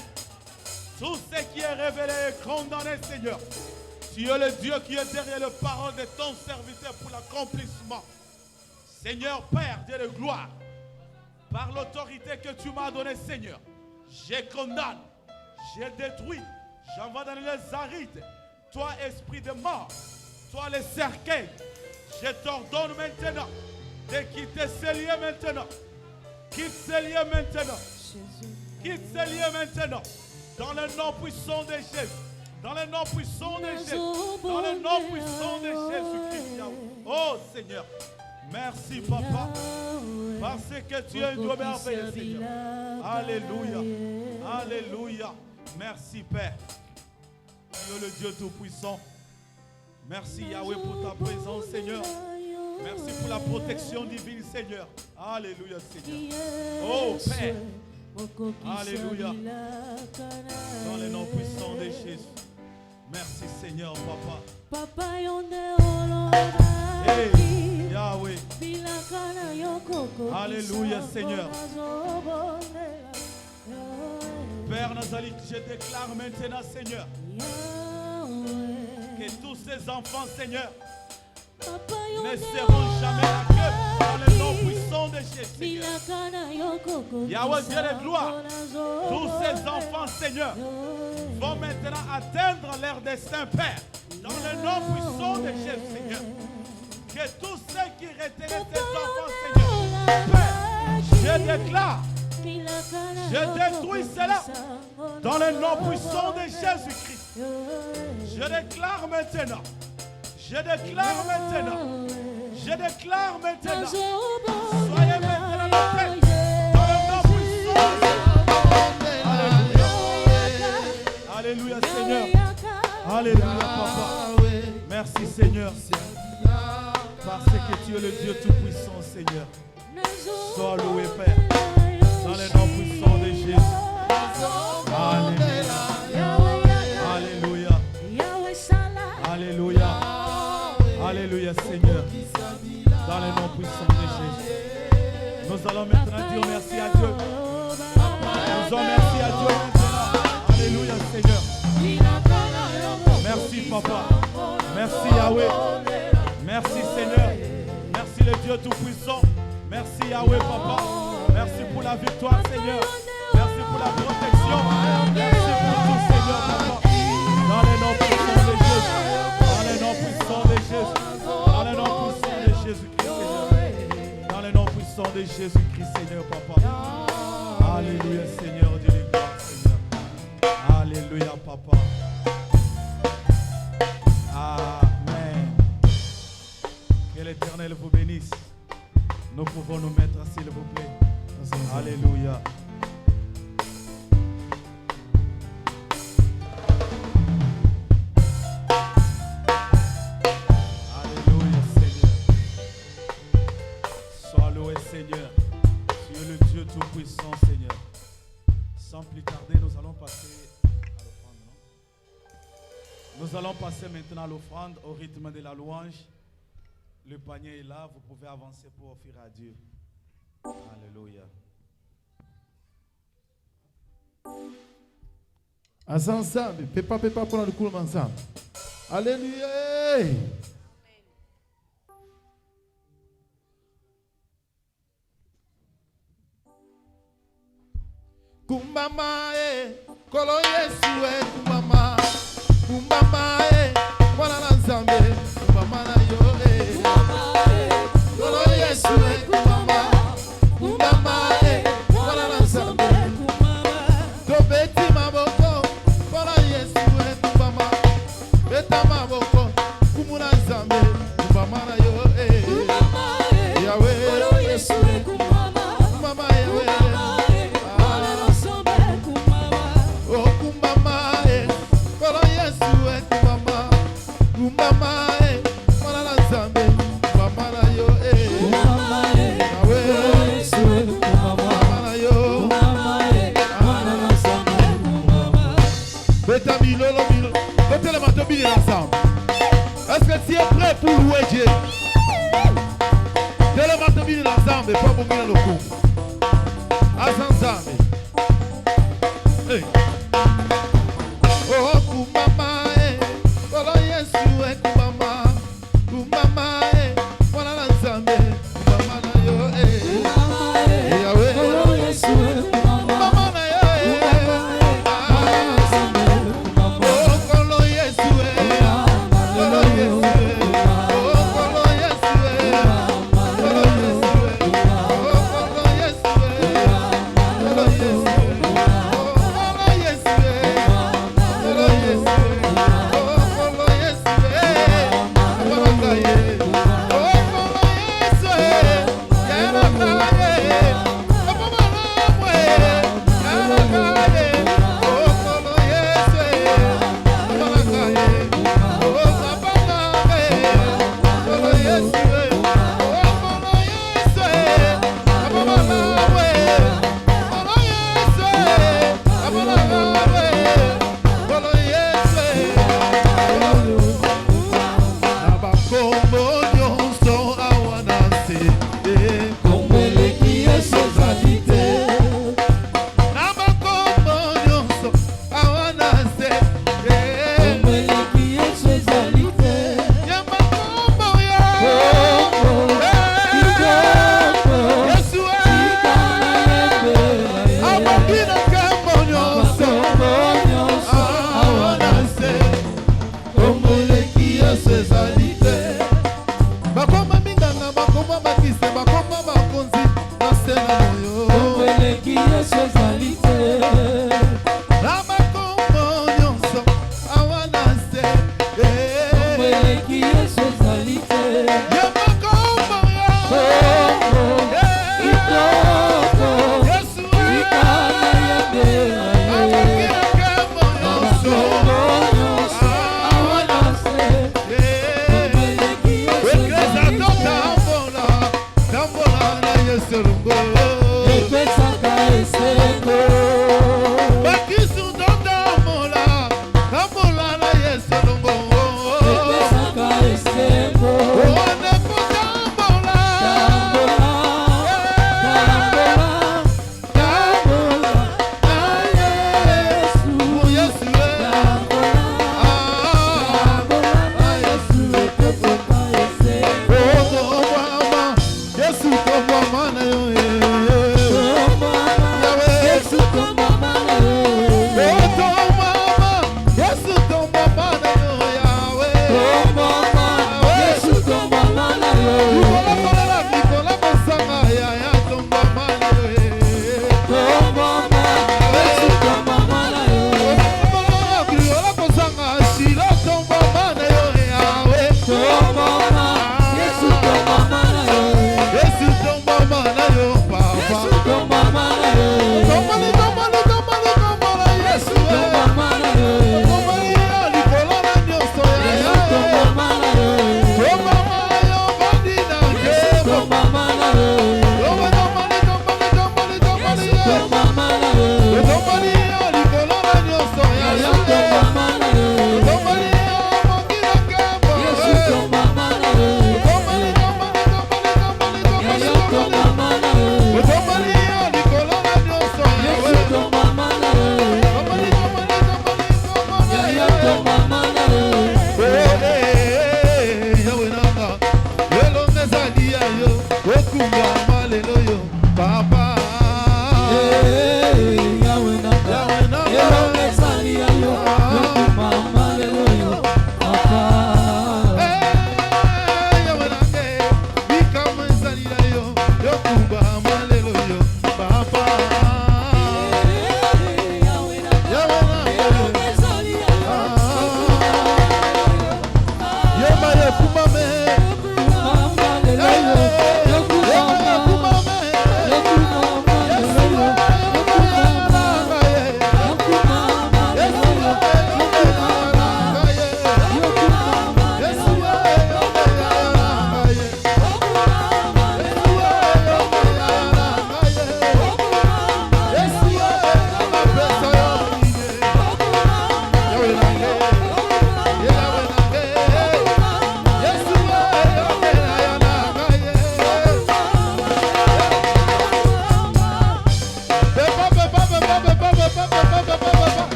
tout ce qui est révélé et condamné, Seigneur. Tu es le Dieu qui est derrière les paroles de ton serviteur pour l'accomplissement. Seigneur Père, Dieu de gloire, par l'autorité que tu m'as donnée, Seigneur, je condamne, je détruis, j'envoie dans les arides, toi esprit de mort, toi les cercueils, je t'ordonne maintenant de quitter ces lieux maintenant. Quitte ces lieux maintenant. Quitte ces lieux maintenant. Dans le nom puissant de Jésus. Dans le nom puissant de Jésus. Dans le nom puissant de Jésus-Christ. Oh Seigneur. Merci Papa. Parce que tu es un Dieu merveilleux, Seigneur. Alléluia. Alléluia. Merci Père. Tu es le Dieu Tout-Puissant. Merci Yahweh pour ta présence, Seigneur. Merci pour la protection divine, Seigneur. Alléluia, Seigneur. Oh Père. Alléluia. Dans le nom puissant de Jésus. Merci Seigneur, Papa. Hey, Yahweh. Alléluia, Seigneur. Père Nazalik, je déclare maintenant, Seigneur, Que tous ces enfants, Seigneur, ne seront jamais la queue dans le nom puissant de Jésus, Seigneur. Yahweh, Dieu de gloire, tous ces enfants, Seigneur, vont maintenant atteindre leur destin, Père, dans le nom puissant de Jésus, Seigneur. Que tous ceux qui retenaient ces enfants, Seigneur, Père, je déclare, je détruis cela dans le nom puissant de Jésus-Christ. Je déclare maintenant, je déclare maintenant, je déclare maintenant, soyez maintenant la tête dans le nom puissant de Jésus. Alléluia. Alléluia, Seigneur. Alléluia, Papa. Merci, Seigneur, parce que tu es le Dieu Tout-Puissant, Seigneur. Sois loué, Père, dans le nom puissant de Jésus. Alléluia. Alléluia. Alléluia. Alléluia, Seigneur. Dans le nom puissant de Jésus. Nous allons maintenant dire merci à Dieu. Nous disons merci à Dieu maintenant. Alléluia, Seigneur. Merci, Papa. Merci, Yahweh. Merci, Seigneur. Merci, le Dieu Tout-Puissant. Merci, Yahweh, Papa. Merci pour la victoire, Seigneur. Merci pour la protection. Merci pour tout, Seigneur, Papa. Dans le nom puissant de Jésus. Dans le nom puissant de Jésus. Dans le nom puissant de Jésus-Christ, Seigneur. Dans le nom puissant de Jésus-Christ, Seigneur, Papa. Alléluia, Seigneur, Dieu de gloire, Seigneur. Alléluia, Papa. Amen. Que l'Éternel vous bénisse. Nous pouvons nous mettre, s'il vous plaît. Alléluia. Alléluia, Seigneur. Sois loué, Seigneur. Tu es le Dieu Tout-Puissant, Seigneur. Sans plus tarder, nous allons passer à l'offrande. Nous allons passer maintenant à l'offrande au rythme de la louange. Le panier est là, vous pouvez avancer pour offrir à Dieu. Alléluia. Ensemble, pépa pour le coup ensemble. Alléluia. Kumbama kolo Yesu kumbama kumbama mwana na Nzambe kumbama na yo kolo Yesu kumbama kumbama mwana na Nzambe tobeti maboko kolo Yesu kumbama beta maboko kumuna Nzambe kumbama na yo Yahweh kolo Yesu kumbama kumbama Yahweh Est-ce que tu es prêt pour louer Dieu? Tellement de bien ensemble, pas pour bien le coup. Ensemble. Hey. Oh, kumama, kolo Yesu, kumama, kumama, wana na Nzambe, kumama na yo, Yahweh, kolo Yesu, kumama na yo,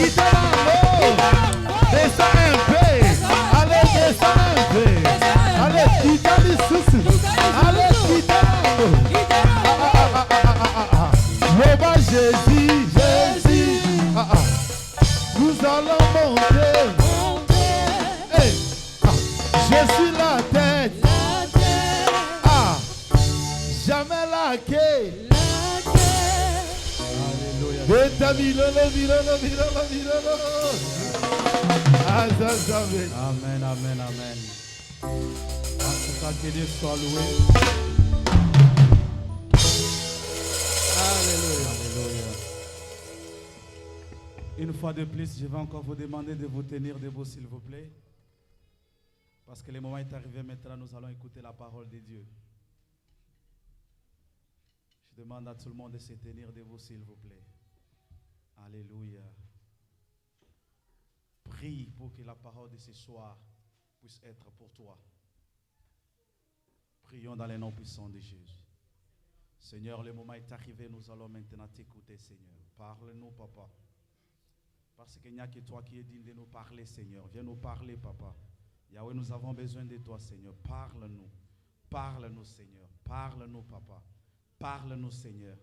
Kita nous allons monter. Hey. Je suis la tête. Ah, jamais la quai. Amen, amen, amen. En tout cas, que Dieu soit loué. Alléluia. Une fois de plus, je vais encore vous demander de vous tenir debout, s'il vous plaît. Parce que le moment est arrivé maintenant, nous allons écouter la parole de Dieu. Je demande à tout le monde de se tenir debout, s'il vous plaît. Alléluia. Prie pour que la parole de ce soir puisse être pour toi. Prions dans les noms puissants de Jésus. Seigneur, le moment est arrivé, nous allons maintenant t'écouter, Seigneur. Parle-nous, Papa. Parce qu'il n'y a que toi qui es digne de nous parler, Seigneur. Viens nous parler, Papa. Yahweh, nous avons besoin de toi, Seigneur. Parle-nous. Parle-nous, Seigneur. Parle-nous, Papa. Parle-nous, Seigneur.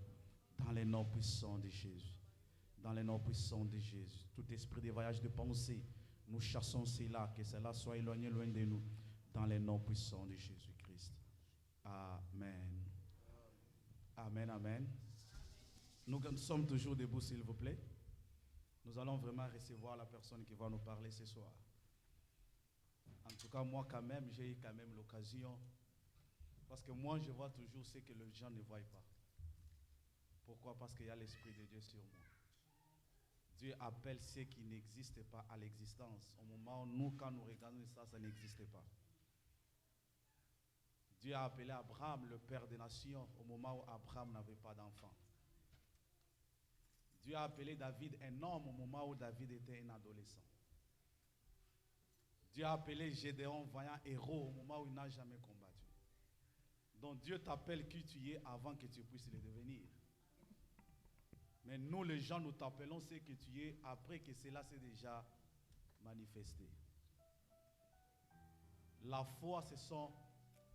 Dans les noms puissants de Jésus. Dans les noms puissants de Jésus. Tout esprit de voyage de pensée, nous chassons cela, que cela soit éloigné loin de nous. Dans les noms puissants de Jésus-Christ. Amen. Amen, amen. Nous sommes toujours debout, s'il vous plaît. Nous allons vraiment recevoir la personne qui va nous parler ce soir. En tout cas, moi, quand même, j'ai eu quand même l'occasion. Parce que moi, je vois toujours ce que les gens ne voient pas. Pourquoi? Parce qu'il y a l'Esprit de Dieu sur moi. Dieu appelle ce qui n'existe pas à l'existence. Au moment où nous, quand nous regardons ça, ça n'existe pas. Dieu a appelé Abraham le père des nations au moment où Abraham n'avait pas d'enfant. Dieu a appelé David un homme au moment où David était un adolescent. Dieu a appelé Gédéon vaillant héros au moment où il n'a jamais combattu. Donc Dieu t'appelle qui tu es avant que tu puisses le devenir. Mais nous, les gens, nous t'appelons ce que tu es après que cela s'est déjà manifesté. La foi, ce sont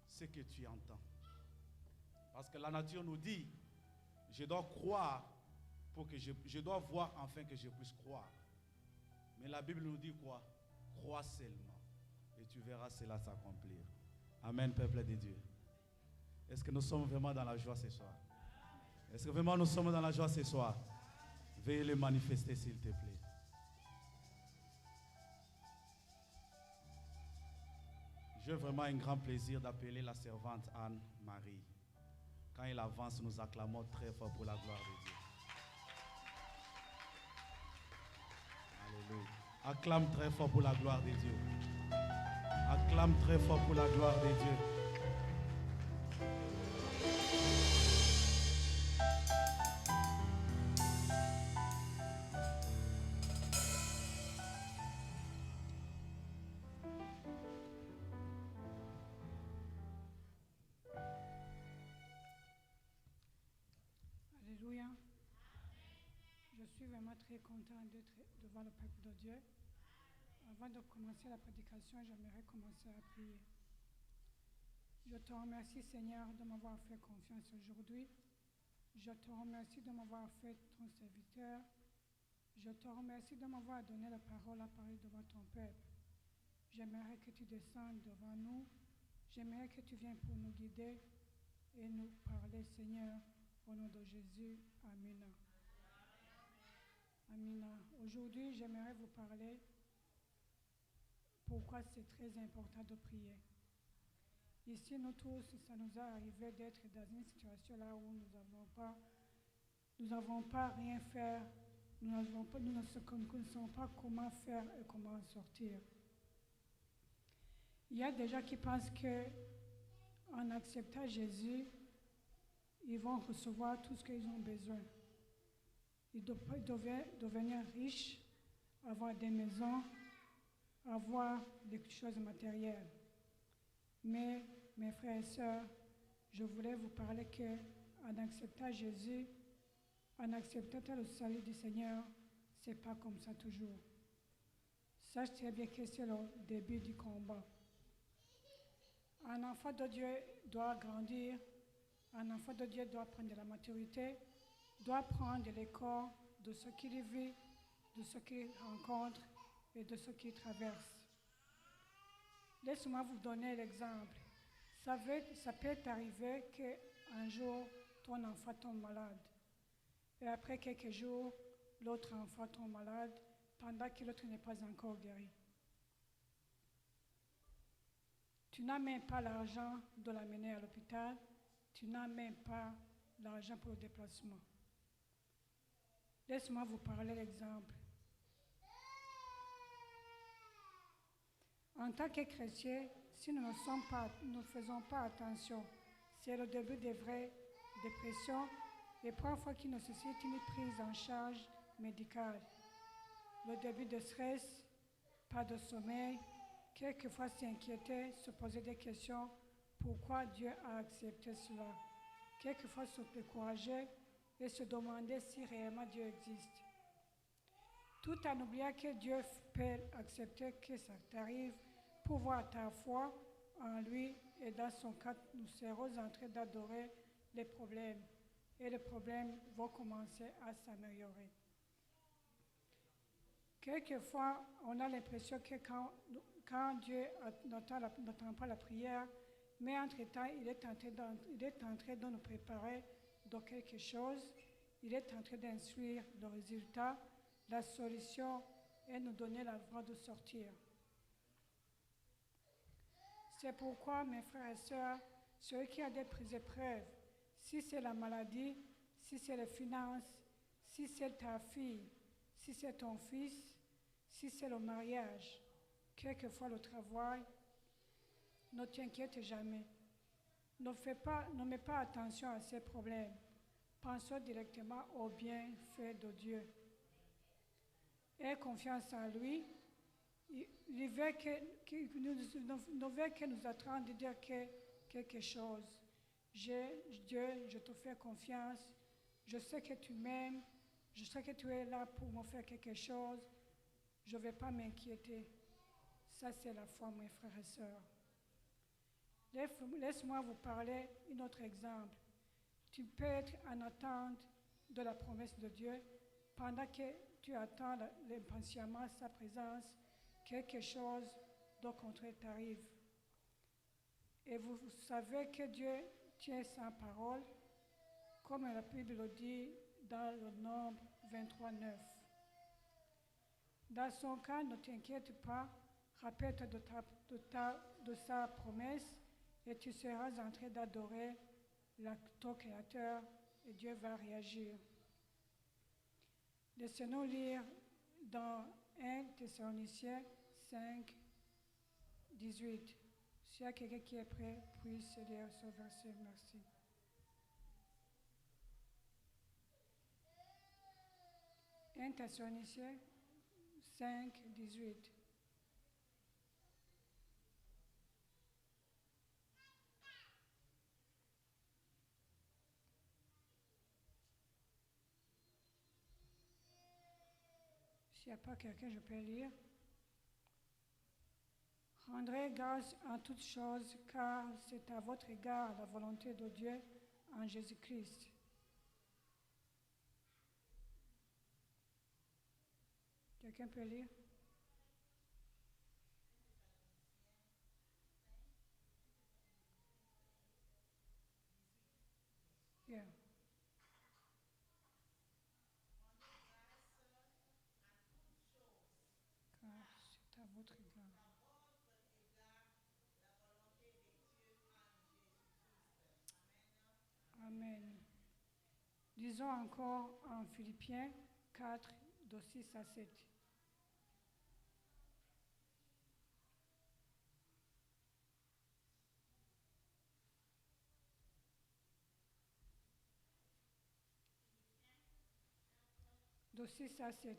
ce que tu entends. Parce que la nature nous dit, je dois croire pour que je dois voir afin que je puisse croire. Mais la Bible nous dit quoi? Crois seulement et tu verras cela s'accomplir. Amen, peuple de Dieu. Est-ce que nous sommes vraiment dans la joie ce soir? Est-ce que vraiment nous sommes dans la joie ce soir? Veuillez le manifester, s'il te plaît. J'ai vraiment un grand plaisir d'appeler la servante Anne-Marie. Quand elle avance, nous acclamons très fort pour la gloire de Dieu. Alléluia. Acclame très fort pour la gloire de Dieu. Acclame très fort pour la gloire de Dieu. Alléluia. Je suis vraiment très content d'être devant le peuple de Dieu. Avant de commencer la prédication, j'aimerais commencer à prier. Je te remercie, Seigneur, de m'avoir fait confiance aujourd'hui. Je te remercie de m'avoir fait ton serviteur. Je te remercie de m'avoir donné la parole à parler devant ton peuple. J'aimerais que tu descendes devant nous. J'aimerais que tu viennes pour nous guider et nous parler, Seigneur, au nom de Jésus. Amen. Amen. Aujourd'hui, j'aimerais vous parler pourquoi c'est très important de prier. Ici, nous tous, ça nous est arrivé d'être dans une situation là où nous n'avons pas rien faire, nous ne savons pas comment faire et comment sortir. Il y a des gens qui pensent qu'en acceptant Jésus, ils vont recevoir tout ce qu'ils ont besoin. Ils doivent devenir riches, avoir des maisons, avoir des choses matérielles. Mais, mes frères et sœurs, je voulais vous parler qu'en acceptant Jésus, en acceptant le salut du Seigneur, ce n'est pas comme ça toujours. Sache très bien que c'est le début du combat. Un enfant de Dieu doit grandir, un enfant de Dieu doit prendre de la maturité, doit prendre l'école de ce qu'il vit de ce qu'ils rencontrent et de ce qu'ils traversent. Laisse-moi vous donner l'exemple. Ça peut arriver qu'un jour, ton enfant tombe malade. Et après quelques jours, l'autre enfant tombe malade pendant que l'autre n'est pas encore guéri. Tu n'as même pas l'argent de l'amener à l'hôpital. Tu n'as même pas l'argent pour le déplacement. Laisse-moi vous parler l'exemple. En tant que chrétiens, si nous ne faisons pas attention, c'est le début des vraies dépressions et parfois qui nécessitent une prise en charge médicale. Le début de stress, pas de sommeil, quelquefois s'inquiéter, se poser des questions, pourquoi Dieu a accepté cela. Quelquefois se décourager et se demander si réellement Dieu existe. Tout en oubliant que Dieu peut accepter que ça t'arrive pour voir ta foi en lui et dans son cas, nous serons en train d'adorer les problèmes et les problèmes vont commencer à s'améliorer. Quelquefois, on a l'impression que quand Dieu n'entend pas la prière, mais entre-temps, il est en train de nous préparer de quelque chose, il est en train d'instruire le résultat, la solution et nous donner la voie de sortir. C'est pourquoi, mes frères et sœurs, ceux qui ont des épreuves, si c'est la maladie, si c'est les finances, si c'est ta fille, si c'est ton fils, si c'est le mariage, quelquefois le travail, ne t'inquiète jamais. Ne mets pas attention à ces problèmes. Pensons directement au bienfait de Dieu. Aie confiance en lui. Il veut que nous attend de dire quelque chose. Dieu, je te fais confiance. Je sais que tu m'aimes. Je sais que tu es là pour me faire quelque chose. Je ne vais pas m'inquiéter. Ça, c'est la foi, mes frères et sœurs. Laisse-moi vous parler d'un autre exemple. Tu peux être en attente de la promesse de Dieu pendant que tu attends impatiemment sa présence, quelque chose de contraire t'arrive. Et vous savez que Dieu tient sa parole, comme la Bible le dit dans le Nombre 23:9. Dans son cas, ne t'inquiète pas, rappelle-toi de sa promesse et tu seras en train d'adorer ton Créateur et Dieu va réagir. Laissez-nous lire dans 1 Thessaloniciens 5, 18. S'il y a quelqu'un qui est prêt, puisse lire ce verset. Merci. Un Thessaloniciens 5, 18. S'il n'y a pas quelqu'un, je peux lire. Rendrez grâce en toutes choses, car c'est à votre égard la volonté de Dieu en Jésus-Christ. Quelqu'un peut lire? Yeah. Car c'est à votre égard. Amen. Disons encore en Philippiens 4, de 6 à 7. De 6 à 7.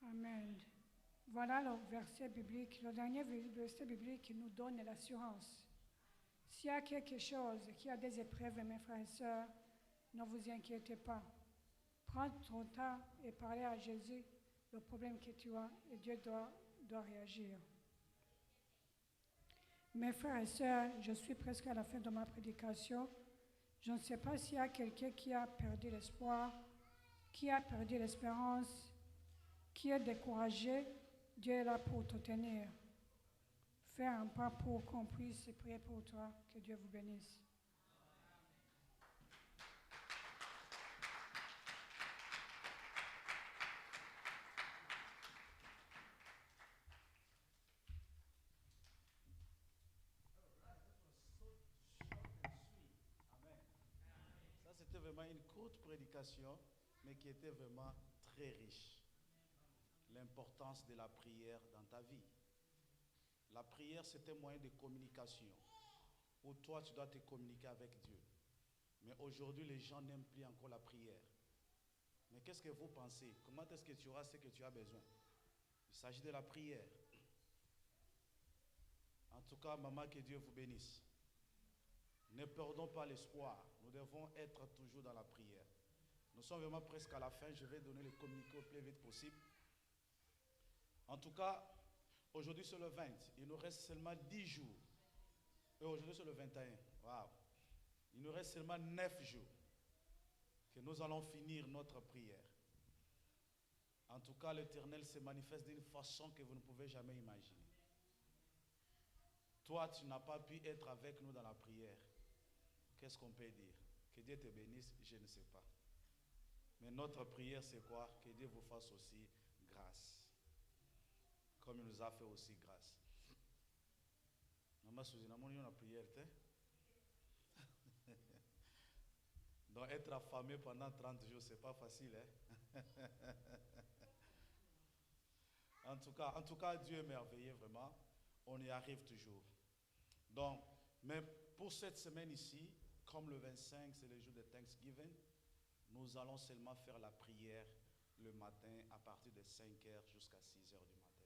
Amen. Voilà le verset biblique, le dernier verset biblique qui nous donne l'assurance. S'il y a quelque chose, qu'il y a des épreuves, mes frères et sœurs, ne vous inquiétez pas. Prends ton temps et parlez à Jésus le problème que tu as et Dieu doit réagir. Mes frères et sœurs, je suis presque à la fin de ma prédication. Je ne sais pas s'il y a quelqu'un qui a perdu l'espoir, qui a perdu l'espérance, qui est découragé. Dieu est là pour te tenir. Fais un pas pour qu'on puisse prier pour toi. Que Dieu vous bénisse. Ça, c'était vraiment une courte prédication, mais qui était vraiment très riche. L'importance de la prière dans ta vie. La prière, c'est un moyen de communication, où toi, tu dois te communiquer avec Dieu. Mais aujourd'hui, les gens n'aiment plus encore la prière. Mais qu'est-ce que vous pensez? Comment est-ce que tu auras ce que tu as besoin? Il s'agit de la prière. En tout cas, maman, que Dieu vous bénisse. Ne perdons pas l'espoir. Nous devons être toujours dans la prière. Nous sommes vraiment presque à la fin. Je vais donner le communiqué au plus vite possible. En tout cas, aujourd'hui c'est le 20. Il nous reste seulement 10 jours. Et aujourd'hui c'est le 21. Waouh! Il nous reste seulement 9 jours que nous allons finir notre prière. En tout cas, l'Éternel se manifeste d'une façon que vous ne pouvez jamais imaginer. Toi, tu n'as pas pu être avec nous dans la prière. Qu'est-ce qu'on peut dire? Que Dieu te bénisse, je ne sais pas. Mais notre prière, c'est quoi? Que Dieu vous fasse aussi grâce. Comme il nous a fait aussi grâce. Maman Suzy, nous avons prière. Donc être affamé pendant 30 jours, c'est pas facile. En tout cas, Dieu est merveilleux, vraiment. On y arrive toujours. Donc, mais pour cette semaine ici, comme le 25, c'est le jour de Thanksgiving, nous allons seulement faire la prière le matin à partir de 5h jusqu'à 6h du matin.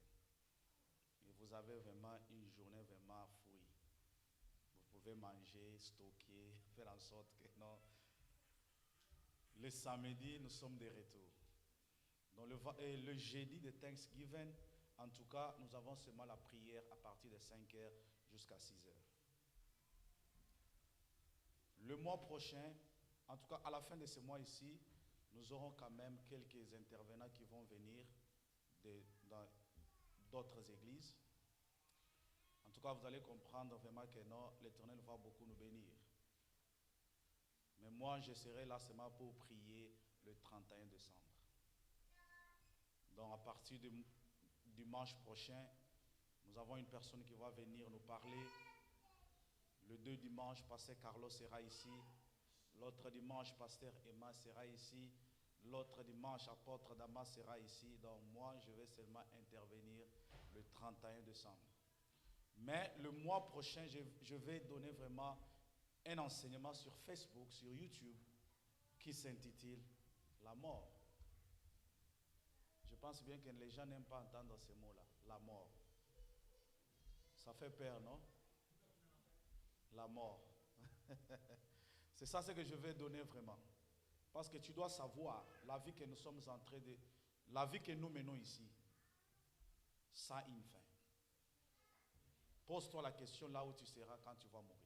Et vous avez vraiment une journée vraiment fouille. Vous pouvez manger, stocker, faire en sorte que non. Le samedi, nous sommes de retour. Donc le jeudi de Thanksgiving, en tout cas, nous avons seulement la prière à partir de 5h jusqu'à 6h. Le mois prochain, en tout cas à la fin de ce mois ici, nous aurons quand même quelques intervenants qui vont venir dans d'autres églises. En tout cas, vous allez comprendre vraiment que non, l'Éternel va beaucoup nous bénir. Mais moi, je serai là seulement pour prier le 31 décembre. Donc, à partir du dimanche prochain, nous avons une personne qui va venir nous parler. Le 2 dimanche, Pasteur Carlos sera ici. L'autre dimanche, Pasteur Emma sera ici. L'autre dimanche, Apôtre Damas sera ici. Donc, moi, je vais seulement intervenir le 31 décembre. Mais le mois prochain, je vais donner vraiment un enseignement sur Facebook, sur YouTube, qui s'intitule « La mort ». Je pense bien que les gens n'aiment pas entendre ces mots-là, la mort. Ça fait peur, non? La mort. C'est ça ce que je vais donner vraiment. Parce que tu dois savoir, la vie que nous sommes en train de... La vie que nous menons ici, ça a une fin. Pose-toi la question là où tu seras quand tu vas mourir.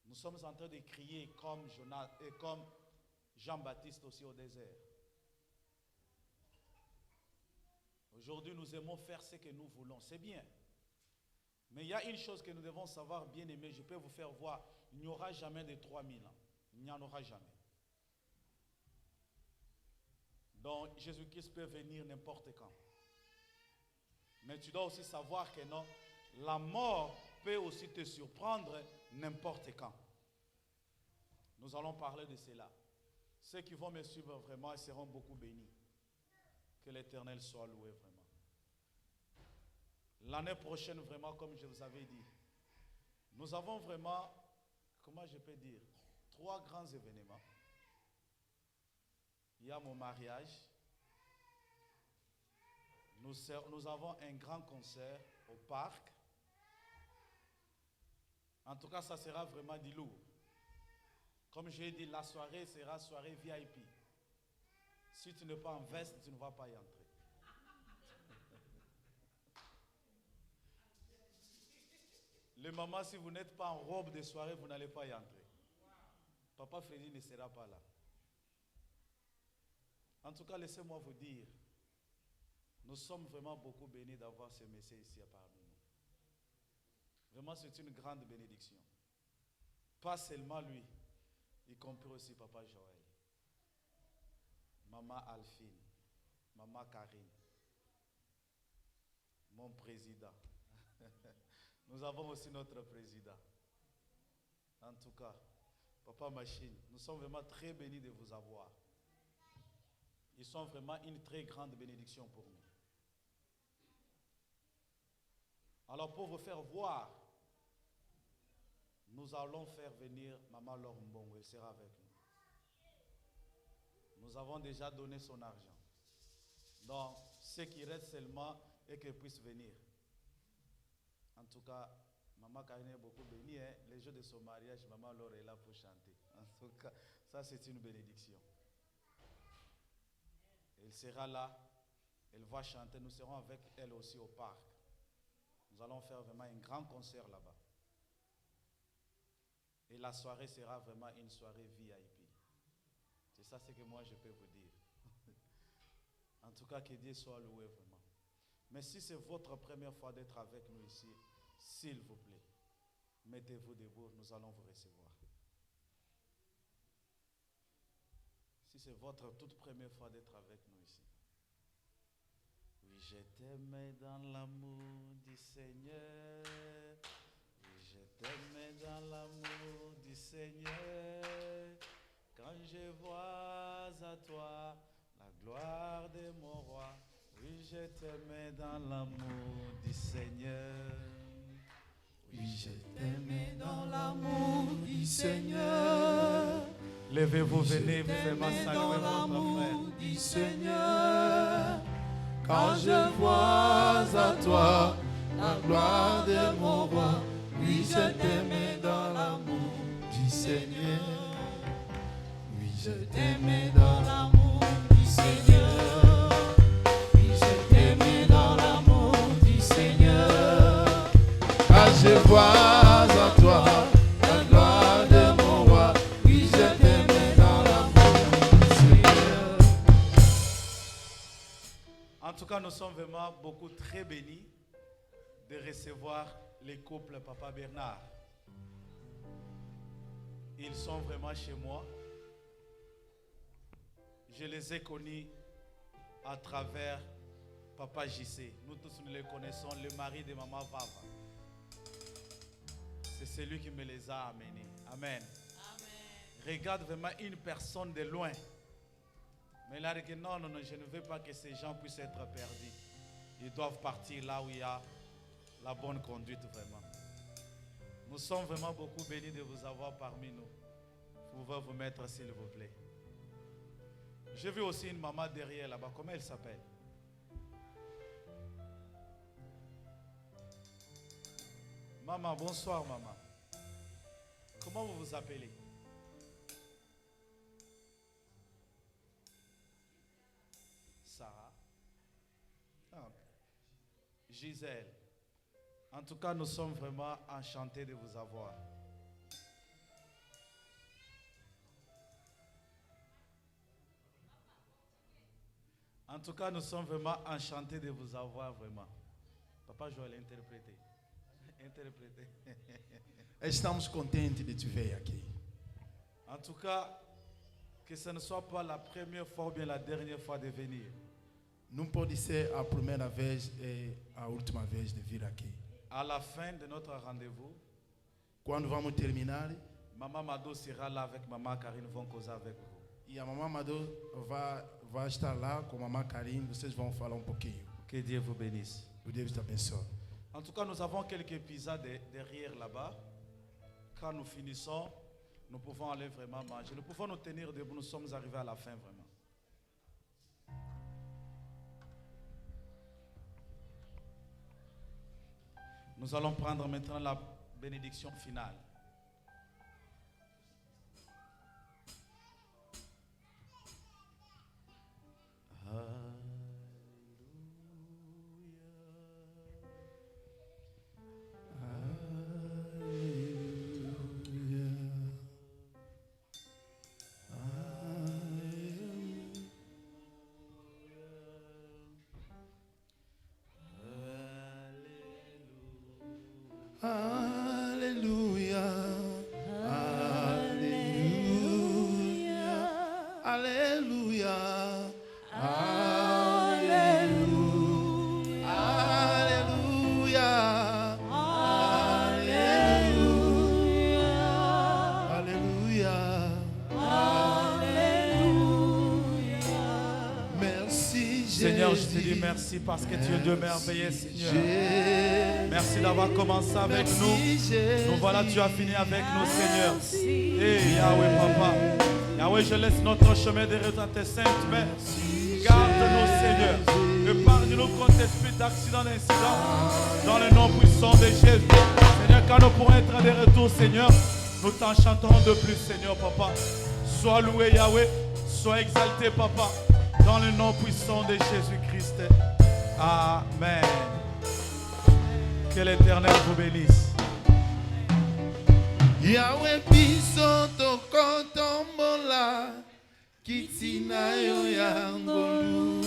Nous sommes en train de crier comme Jonas et comme Jean-Baptiste aussi au désert. Aujourd'hui, nous aimons faire ce que nous voulons. C'est bien. Mais il y a une chose que nous devons savoir, bien aimé, je peux vous faire voir. Il n'y aura jamais de 3000 ans. Il n'y en aura jamais. Donc, Jésus-Christ peut venir n'importe quand. Mais tu dois aussi savoir que non, la mort peut aussi te surprendre n'importe quand. Nous allons parler de cela. Ceux qui vont me suivre vraiment seront beaucoup bénis. Que l'Éternel soit loué vraiment. L'année prochaine, vraiment, comme je vous avais dit, nous avons vraiment, comment je peux dire, 3 grands événements. Il y a mon mariage. Nous avons un grand concert au parc. En tout cas, ça sera vraiment du lourd. Comme j'ai dit, la soirée sera soirée VIP. Si tu n'es pas en veste, tu ne vas pas y entrer. Les mamans, si vous n'êtes pas en robe de soirée, vous n'allez pas y entrer. Papa Freddy ne sera pas là. En tout cas, laissez-moi vous dire, nous sommes vraiment beaucoup bénis d'avoir ce messieurs ici parmi nous. Vraiment, c'est une grande bénédiction. Pas seulement lui, y compris aussi Papa Joël, Maman Alphine, Maman Karine, mon président. Nous avons aussi notre président. En tout cas, Papa Machine, nous sommes vraiment très bénis de vous avoir. Ils sont vraiment une très grande bénédiction pour nous. Alors pour vous faire voir, nous allons faire venir Maman Laure Mbongo, elle sera avec nous. Nous avons déjà donné son argent. Donc, ce qui reste seulement est qu'elle puisse venir. En tout cas, Maman Karine est beaucoup bénie. Hein? Les jours de son mariage, Maman Laure est là pour chanter. En tout cas, ça c'est une bénédiction. Elle sera là, elle va chanter. Nous serons avec elle aussi au parc. Nous allons faire vraiment un grand concert là-bas. Et la soirée sera vraiment une soirée VIP. C'est ça ce que moi je peux vous dire. En tout cas, que Dieu soit loué vraiment. Mais si c'est votre première fois d'être avec nous ici, s'il vous plaît, mettez-vous debout, nous allons vous recevoir. Si c'est votre toute première fois d'être avec nous ici. Oui, je t'aime dans l'amour du Seigneur. Oui, je t'aime dans l'amour du Seigneur. Quand je vois à toi la gloire de mon roi. Oui, je t'aime dans l'amour du Seigneur. Oui, je t'aime dans l'amour du Seigneur. Levez-vous, venez, vraiment saluer votre frère. Du Seigneur, quand je vois à toi la gloire de mon roi, oui, je t'aime dans l'amour du Seigneur. Oui, je t'aime dans l'amour du Seigneur. Oui, je t'aime dans l'amour du Seigneur. Quand je vois à toi la gloire de mon roi, oui, je t'aime dans l'amour du Seigneur. En tout cas, nous sommes vraiment beaucoup très bénis de recevoir les couples Papa Bernard. Ils sont vraiment chez moi. Je les ai connus à travers Papa JC. Nous tous nous les connaissons, le mari de Maman Vava. C'est celui qui me les a amenés. Amen. Amen. Regarde vraiment une personne de loin. Mais là, il dit non, je ne veux pas que ces gens puissent être perdus. Ils doivent partir là où il y a la bonne conduite vraiment. Nous sommes vraiment beaucoup bénis de vous avoir parmi nous. Vous pouvez vous mettre s'il vous plaît. J'ai vu aussi une maman derrière là-bas. Comment elle s'appelle? Maman, bonsoir maman. Comment vous vous appelez? Sarah. Ah. Gisèle. En tout cas, nous sommes vraiment enchantés de vous avoir. En tout cas, nous sommes vraiment enchantés de vous avoir vraiment. Papa Joël, interprétez. Interprétez. Estamos contentes de te ver aqui. En tout cas, que ce ne soit pas la première fois ou bien la dernière fois de venir. Não pode ser a primeira vez e a última vez de vir aqui. À la fin de notre rendez-vous, Quando vamos terminar, Maman Mado sera là avec Maman Karine, vont causer avec vous. e a mamãe Mado vai estar lá com a mamãe Karine, vocês vão falar pouquinho. Que Dieu vous bénisse. O Deus te abençoe. En tout cas, nous avons quelques pizzas derrière là-bas. Quand nous finissons, nous pouvons aller vraiment manger. Nous pouvons nous tenir debout, nous sommes arrivés à la fin vraiment. Nous allons prendre maintenant la bénédiction finale. Alléluia, Alléluia, Alléluia, Alléluia, Alléluia, Alléluia. Merci Seigneur, je te Jésus. dis merci parce que tu es Dieu merveilleux, Seigneur. Jésus. Merci d'avoir commencé avec Merci, nous. Jésus. Nous voilà, tu as fini avec nous, Seigneur. Et Yahweh, Papa. Yahweh, je laisse notre chemin de retour à tes saintes mains. Garde-nous, Seigneur. Épargne-nous contre esprit d'accident, d'incident. Dans le nom puissant de Jésus. Seigneur, quand nous pourrons être de retour, Seigneur, nous t'en chanterons de plus, Seigneur, Papa. Sois loué, Yahweh. Sois exalté, Papa. Dans le nom puissant de Jésus-Christ. Amen. Que l'Éternel vous bénisse. Yahweh biso tokotombola kitina yo yangolu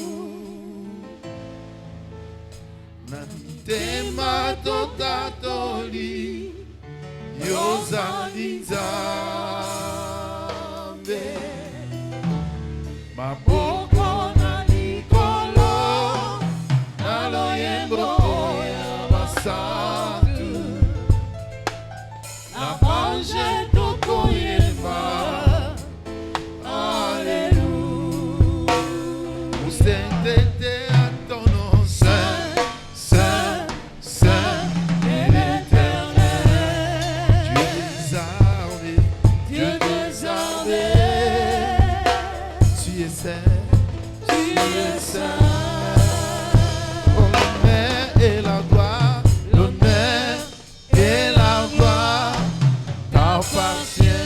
na mitema totatoli yozali Nzambe maboko na likolo na loyembo ya basantu na bange tokoyeba Alléluia. Musentete atono Saint, Saint, Saint et l'Éternel. Dieu des armées, tu es saint, tu es saint. L'honneur et la gloire, l'honneur et la gloire t'appartient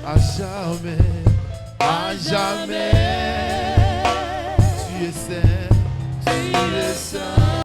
à jamais, à jamais.